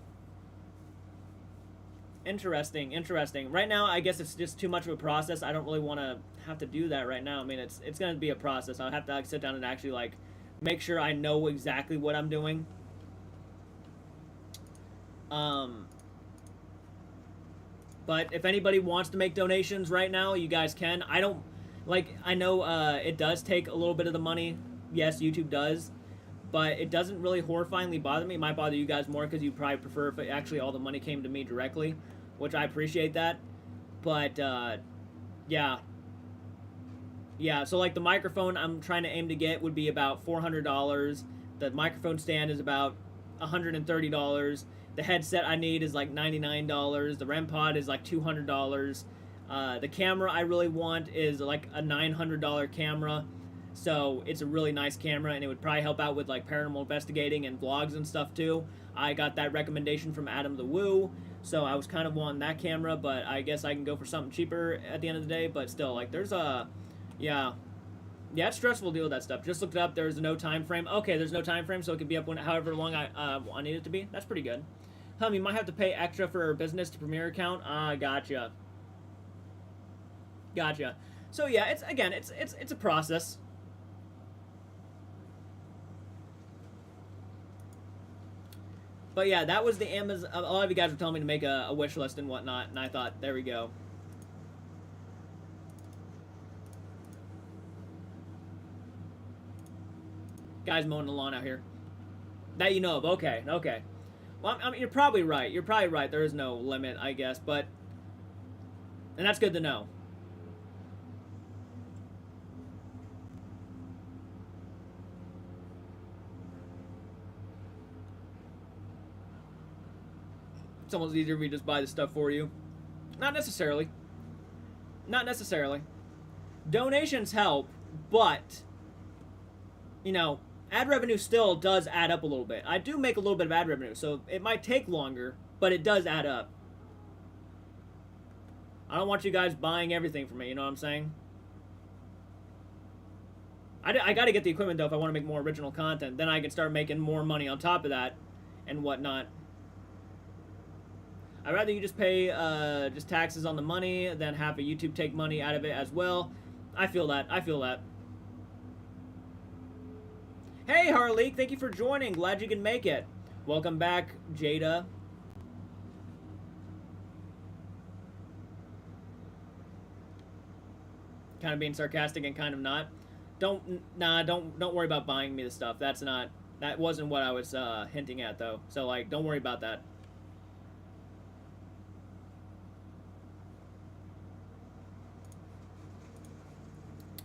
Interesting, interesting. Right now, I guess it's just too much of a process. I don't really want to have to do that right now. I mean, it's going to be a process. I'll have to like sit down and actually like make sure I know exactly what I'm doing. But if anybody wants to make donations right now, you guys can. I don't like. I know it does take a little bit of the money. Yes, YouTube does, but it doesn't really horrifyingly bother me. It might bother you guys more because you probably prefer if actually all the money came to me directly, which I appreciate that. But yeah. So like the microphone I'm trying to aim to get would be about $400. The microphone stand is about $130. The headset I need is like $99. The REM pod is like $200. The camera I really want is like a $900 camera. So it's a really nice camera, and it would probably help out with like paranormal investigating and vlogs and stuff too. I got that recommendation from Adam the Woo, so I was kind of wanting that camera, but I guess I can go for something cheaper at the end of the day. But still, like there's a, yeah, it's stressful to deal with that stuff. Just looked it up. There's no time frame. Okay, there's no time frame, so it can be up when however long I need it to be. That's pretty good. You might have to pay extra for a business to Premier account. Gotcha. So yeah, it's a process. But yeah, that was the Amazon. A lot of you guys were telling me to make a wish list and whatnot, and I thought, there we go. Guys mowing the lawn out here. That you know of. Okay. Well, I mean, you're probably right. There is no limit, I guess, but... And that's good to know. It's almost easier if we just buy the stuff for you. Not necessarily. Donations help, but... You know... Ad revenue still does add up a little bit. I do make a little bit of ad revenue, so it might take longer, but it does add up. I don't want you guys buying everything from me, you know what I'm saying? I gotta get the equipment, though, if I want to make more original content. Then I can start making more money on top of that and whatnot. I'd rather you just pay just taxes on the money than have a YouTube take money out of it as well. I feel that. Hey, Harley, thank you for joining. Glad you can make it. Welcome back, Jada. Kind of being sarcastic and kind of not. Don't worry about buying me the stuff. That wasn't what I was hinting at, though. So, like, don't worry about that.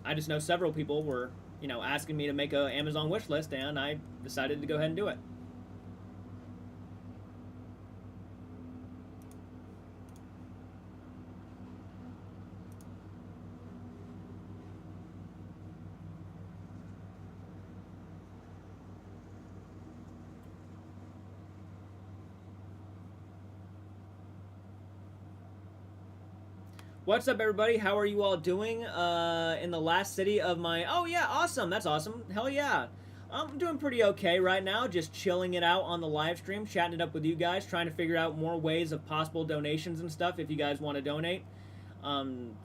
I just know several people were... you know, asking me to make a Amazon wish list, and I decided to go ahead and do it. What's up, everybody? How are you all doing in the last city of my... Oh, yeah, awesome. That's awesome. Hell yeah. I'm doing pretty okay right now, just chilling it out on the live stream, chatting it up with you guys, trying to figure out more ways of possible donations and stuff if you guys want to donate.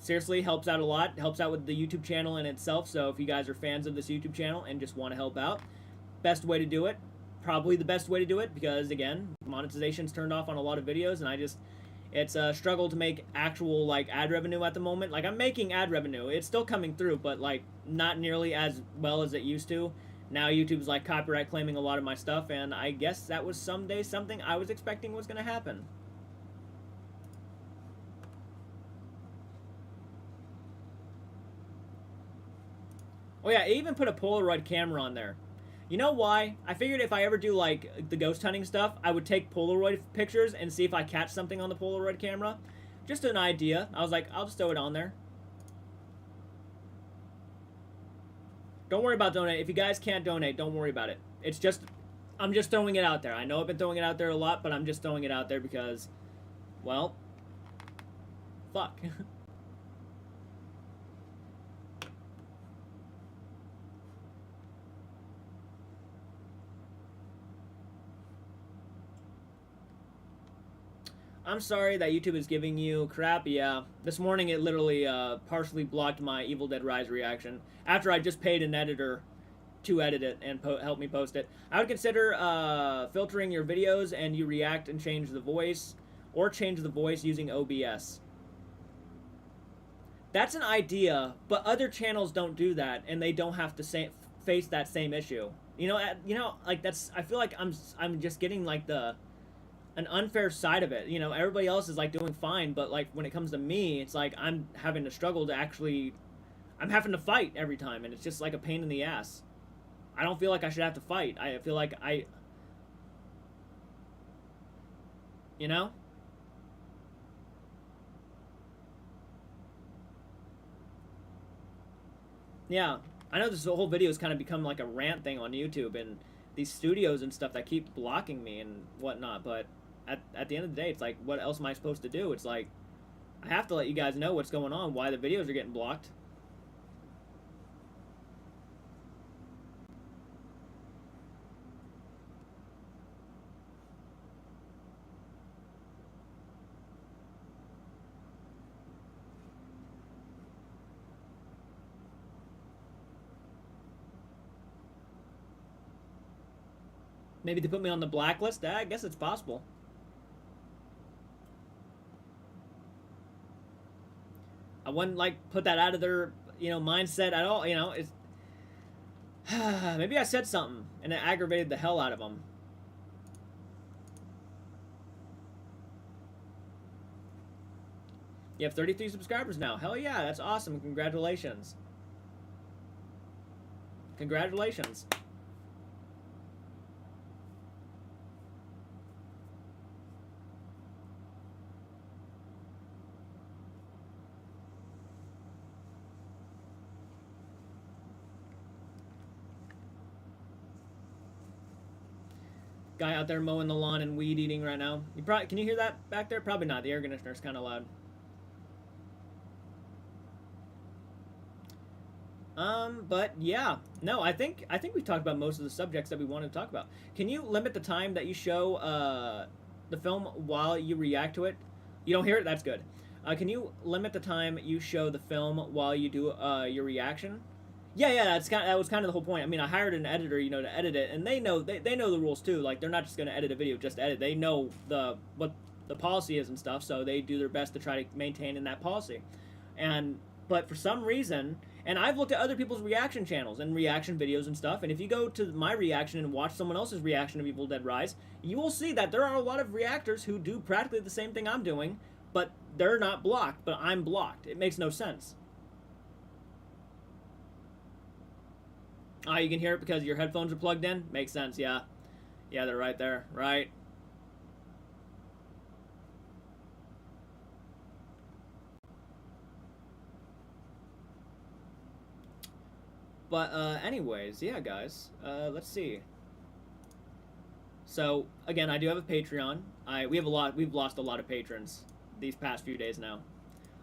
Seriously, helps out a lot. Helps out with the YouTube channel in itself, so if you guys are fans of this YouTube channel and just want to help out, best way to do it. Probably the best way to do it because, again, monetization's turned off on a lot of videos, and it's a struggle to make actual, like, ad revenue at the moment. Like, I'm making ad revenue. It's still coming through, but, like, not nearly as well as it used to. Now YouTube's, like, copyright claiming a lot of my stuff, and I guess that was someday something I was expecting was going to happen. Oh, yeah, it even put a Polaroid camera on there. You know why? I figured if I ever do, like, the ghost hunting stuff, I would take Polaroid pictures and see if I catch something on the Polaroid camera. Just an idea. I was like, I'll just throw it on there. Don't worry about donating. If you guys can't donate, don't worry about it. It's just I'm just throwing it out there. I know I've been throwing it out there a lot, but I'm just throwing it out there because, well, fuck. I'm sorry that YouTube is giving you crap. Yeah, this morning it literally partially blocked my Evil Dead Rise reaction after I just paid an editor to edit it and help me post it. I would consider filtering your videos and you react and change the voice, or change the voice using OBS. That's an idea, but other channels don't do that, and they don't have to face that same issue. Like that's. I feel like I'm just getting like an unfair side of it. Everybody else is like doing fine, but like when it comes to me, it's like I'm having to struggle to actually. I'm having to fight every time, and it's just like a pain in the ass. I don't feel like I should have to fight. I feel like you know? Yeah. I know this whole video has kind of become like a rant thing on YouTube and these studios and stuff that keep blocking me and whatnot, but at the end of the day, it's like, what else am I supposed to do? It's like, I have to let you guys know what's going on, why the videos are getting blocked. Maybe they put me on the blacklist? I guess it's possible. I wouldn't like put that out of their mindset at all. It's maybe I said something and it aggravated the hell out of them. You have 33 subscribers now. Hell yeah, that's awesome. Congratulations. Congratulations. Guy out there mowing the lawn and weed eating right now. Can you hear that back there? Probably not. The air conditioner's kind of loud. But yeah, no, I think we talked about most of the subjects that we wanted to talk about. Can you limit the time that you show the film while you react to it? You don't hear it? That's good. Can you limit the time you show the film while you do your reaction? Yeah, that was kind of the whole point. I mean, I hired an editor, to edit it, and they know the rules too. Like, they're not just going to edit a video just to edit. They know what the policy is and stuff, so they do their best to try to maintain in that policy. But for some reason, and I've looked at other people's reaction channels and reaction videos and stuff, and if you go to my reaction and watch someone else's reaction of Evil Dead Rise, you will see that there are a lot of reactors who do practically the same thing I'm doing, but they're not blocked, but I'm blocked. It makes no sense. You can hear it because your headphones are plugged in? Makes sense, yeah. Yeah, they're right there, right? But anyways, yeah, guys. Let's see. So again, I do have a Patreon. We've lost a lot of patrons these past few days now.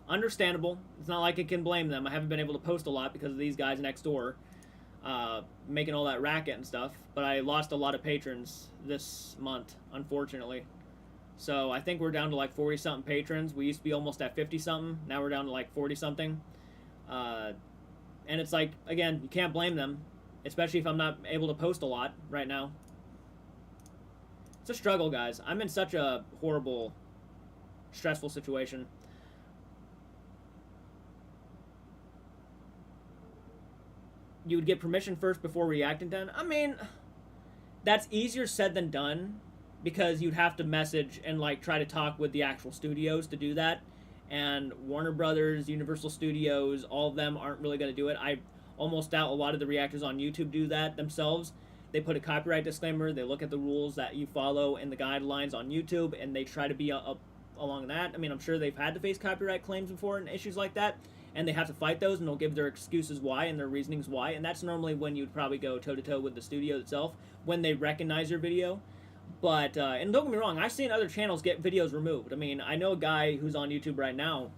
Understandable. It's not like I can blame them. I haven't been able to post a lot because of these guys next door making all that racket and stuff. But I lost a lot of patrons this month, unfortunately. So I think we're down to like 40-something patrons. We used to be almost at 50-something. Now we're down to like 40-something. And it's like, again, you can't blame them, especially if I'm not able to post a lot right now. It's a struggle, guys. I'm in such a horrible, stressful situation. You would get permission first before reacting to it. I mean, that's easier said than done because you'd have to message and like try to talk with the actual studios to do that. And Warner Brothers, Universal Studios, all of them aren't really going to do it. I almost doubt a lot of the reactors on YouTube do that themselves. They put a copyright disclaimer, they look at the rules that you follow and the guidelines on YouTube, and they try to be up along that. I mean, I'm sure they've had to face copyright claims before and issues like that. and they have to fight those, and they'll give their excuses why and their reasonings why, and that's normally when you'd probably go toe to toe with the studio itself when they recognize your video. But and don't get me wrong, I've seen other channels get videos removed. I mean, I know a guy who's on YouTube right now.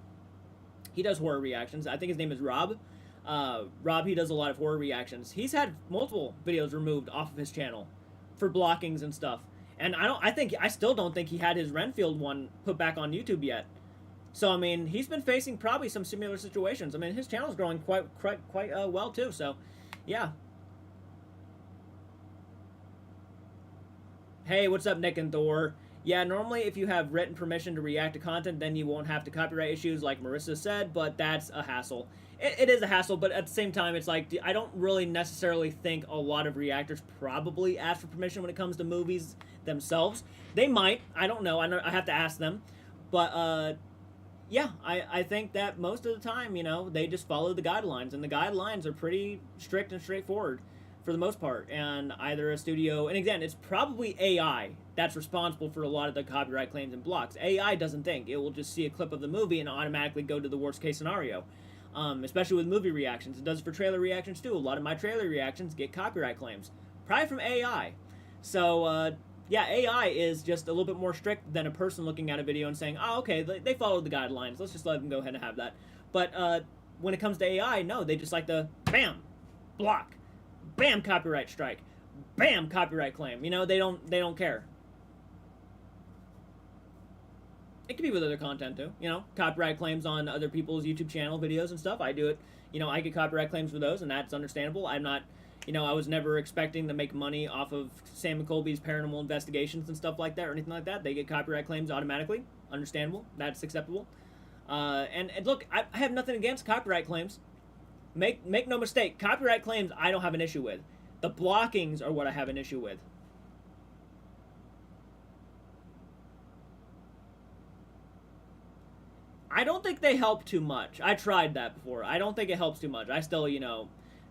He does horror reactions. I think his name is Rob. Rob, he does a lot of horror reactions. He's had multiple videos removed off of his channel for blockings and stuff. And I still don't think he had his Renfield one put back on YouTube yet. So I mean, he's been facing probably some similar situations. I mean, his channel's growing quite well too. So, yeah. Hey, what's up, Nick and Thor? Yeah, normally if you have written permission to react to content, then you won't have to copyright issues like Marissa said, but that's a hassle. It is a hassle, but at the same time, it's like, I don't really necessarily think a lot of reactors probably ask for permission when it comes to movies themselves. They might. I don't know. I have to ask them. But, yeah, I think that most of the time, you know, they just follow the guidelines, and the guidelines are pretty strict and straightforward for the most part. And either a studio, and again, it's probably AI that's responsible for a lot of the copyright claims and blocks. AI doesn't think. It will just see a clip of the movie and automatically go to the worst case scenario. Especially with movie reactions. It does it for trailer reactions too. A lot of my trailer reactions get copyright claims, probably from AI. So, yeah, AI is just a little bit more strict than a person looking at a video and saying, oh, okay, they followed the guidelines. Let's just let them go ahead and have that. But when it comes to AI, no, they just like to, bam, block. Bam, copyright strike. Bam, copyright claim. You know, they don't care. It could be with other content too. You know, copyright claims on other people's YouTube channel videos and stuff. I do it. You know, I get copyright claims for those, and that's understandable. I'm not, you know, I was never expecting to make money off of Sam and Colby's paranormal investigations and stuff like that or anything like that. They get copyright claims automatically. Understandable. That's acceptable. And look, I have nothing against copyright claims. Make no mistake, copyright claims I don't have an issue with. The blockings are what I have an issue with. I don't think they help too much. I tried that before. I don't think it helps too much. I still, you know,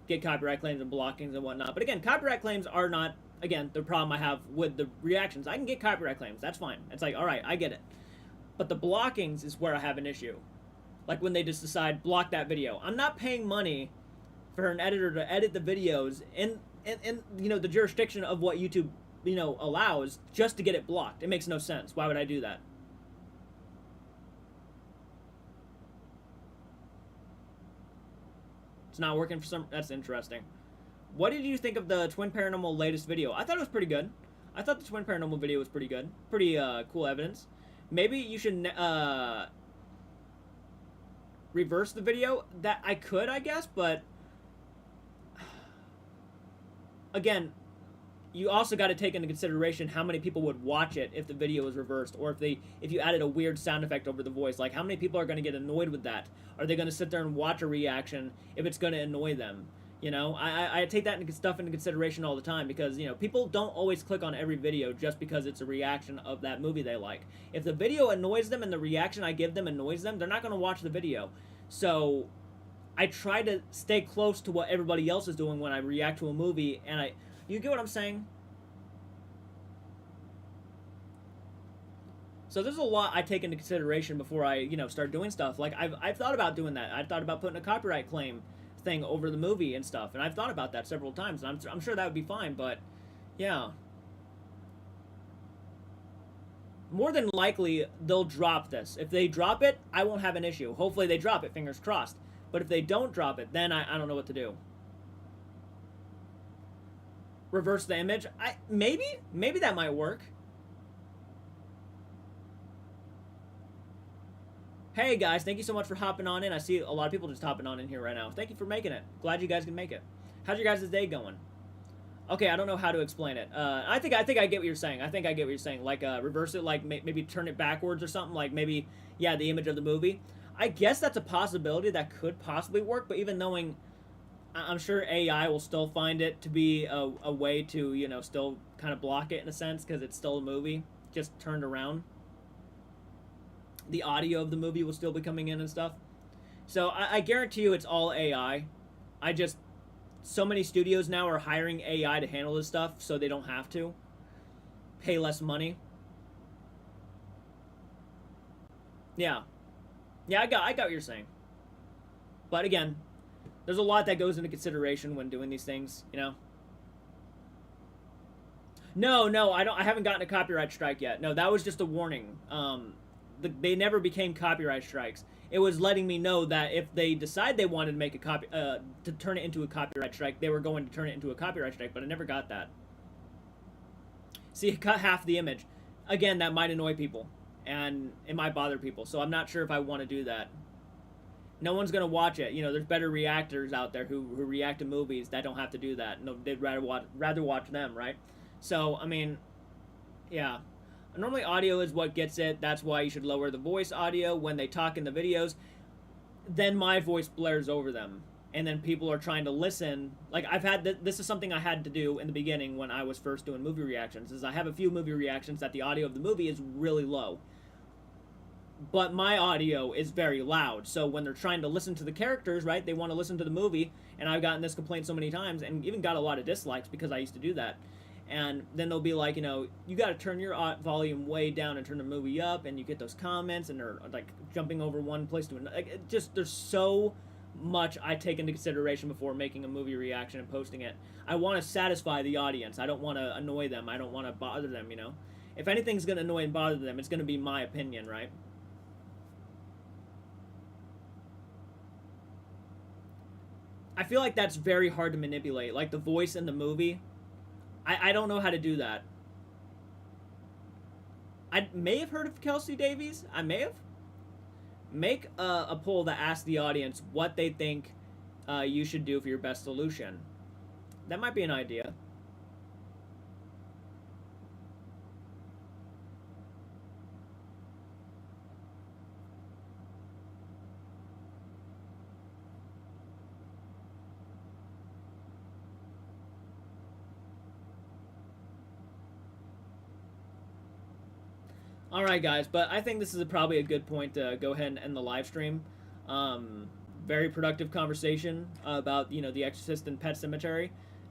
get copyright claims and blockings and whatnot. But again, copyright claims are not, again, the problem I have with the reactions. I can get copyright claims. That's fine. It's like, all right, I get it. But the blockings is where I have an issue. Like when they just decide, block that video. I'm not paying money for an editor to edit the videos in you know, the jurisdiction of what YouTube, you know, allows just to get it blocked. It makes no sense. Why would I do that? It's not working for some... That's interesting. What did you think of the Twin Paranormal latest video? I thought it was pretty good. I thought the Twin Paranormal video was pretty good. Pretty cool evidence. Maybe you should reverse the video. That I could, I guess, but... Again, you also got to take into consideration how many people would watch it if the video was reversed, or if you added a weird sound effect over the voice. Like, how many people are going to get annoyed with that? Are they going to sit there and watch a reaction if it's going to annoy them? You know, I take that stuff into consideration all the time because, you know, people don't always click on every video just because it's a reaction of that movie they like. If the video annoys them and the reaction I give them annoys them, they're not going to watch the video. So I try to stay close to what everybody else is doing when I react to a movie, and you get what I'm saying? So there's a lot I take into consideration before I, you know, start doing stuff. Like, I've thought about doing that. I've thought about putting a copyright claim thing over the movie and stuff, and I've thought about that several times, and I'm sure that would be fine, but, yeah. More than likely, they'll drop this. If they drop it, I won't have an issue. Hopefully they drop it, fingers crossed. But if they don't drop it, then I don't know what to do. Reverse the image? Maybe that might work. Hey guys, thank you so much for hopping on in. I see a lot of people just hopping on in here right now. Thank you for making it. Glad you guys can make it. How's your guys' day going? Okay, I don't know how to explain it. I think I get what you're saying. I think I get what you're saying. Like, reverse it, like maybe turn it backwards or something. Like maybe, yeah, the image of the movie. I guess that's a possibility that could possibly work, but even knowing, I'm sure AI will still find it to be a way to, you know, still kind of block it in a sense because it's still a movie, just turned around. The audio of the movie will still be coming in and stuff. So I guarantee you it's all AI. So many studios now are hiring AI to handle this stuff so they don't have to pay less money. Yeah. Yeah, I got what you're saying. But again, there's a lot that goes into consideration when doing these things, you know. No, I don't. I haven't gotten a copyright strike yet. No, that was just a warning. They never became copyright strikes. It was letting me know that if they decide they wanted to make a to turn it into a copyright strike, they were going to turn it into a copyright strike. But I never got that. See, it cut half the image. Again, that might annoy people, and it might bother people. So I'm not sure if I want to do that. No one's gonna watch it. You know, there's better reactors out there who react to movies that don't have to do that. No, they'd rather watch them, right? So I mean, yeah. Normally audio is what gets it. That's why you should lower the voice audio when they talk in the videos. Then my voice blares over them, and then people are trying to listen. Like I've had this is something I had to do in the beginning when I was first doing movie reactions. Is I have a few movie reactions that the audio of the movie is really low, but my audio is very loud. So when they're trying to listen to the characters, right, they want to listen to the movie. And I've gotten this complaint so many times, and even got a lot of dislikes because I used to do that. And then they'll be like, you know, you got to turn your volume way down and turn the movie up, and you get those comments, and they're like jumping over one place to another. Like, it just there's so much I take into consideration before making a movie reaction and posting it. I want to satisfy the audience. I don't want to annoy them. I don't want to bother them. You know, if anything's gonna annoy and bother them, it's gonna be my opinion, right? I feel like that's very hard to manipulate. Like the voice in the movie, I don't know how to do that. I may have heard of Kelsey Davies. I may have. Make a poll that asks the audience what they think you should do for your best solution. That might be an idea. All right, guys, but I think this is probably a good point to go ahead and end the live stream. Very productive conversation about the Exorcist and Pet Sematary.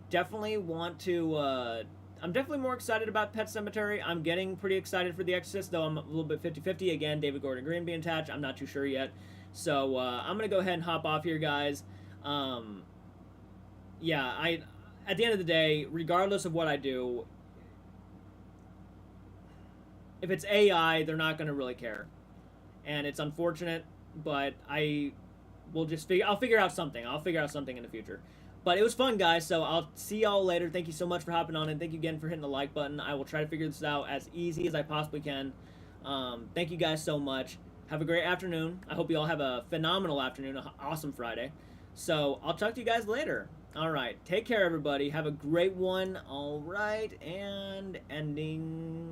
Definitely want to. I'm definitely more excited about Pet Sematary. I'm getting pretty excited for the Exorcist, though I'm a little bit 50-50. Again, David Gordon Green being attached. I'm not too sure yet. So I'm gonna go ahead and hop off here, guys. Yeah, at the end of the day, regardless of what I do, if it's AI, they're not going to really care. And it's unfortunate, but I'll figure out something. I'll figure out something in the future. But it was fun, guys, so I'll see y'all later. Thank you so much for hopping on, and thank you again for hitting the like button. I will try to figure this out as easy as I possibly can. Thank you guys so much. Have a great afternoon. I hope you all have a phenomenal afternoon, an awesome Friday. So I'll talk to you guys later. All right, take care, everybody. Have a great one. All right, and ending.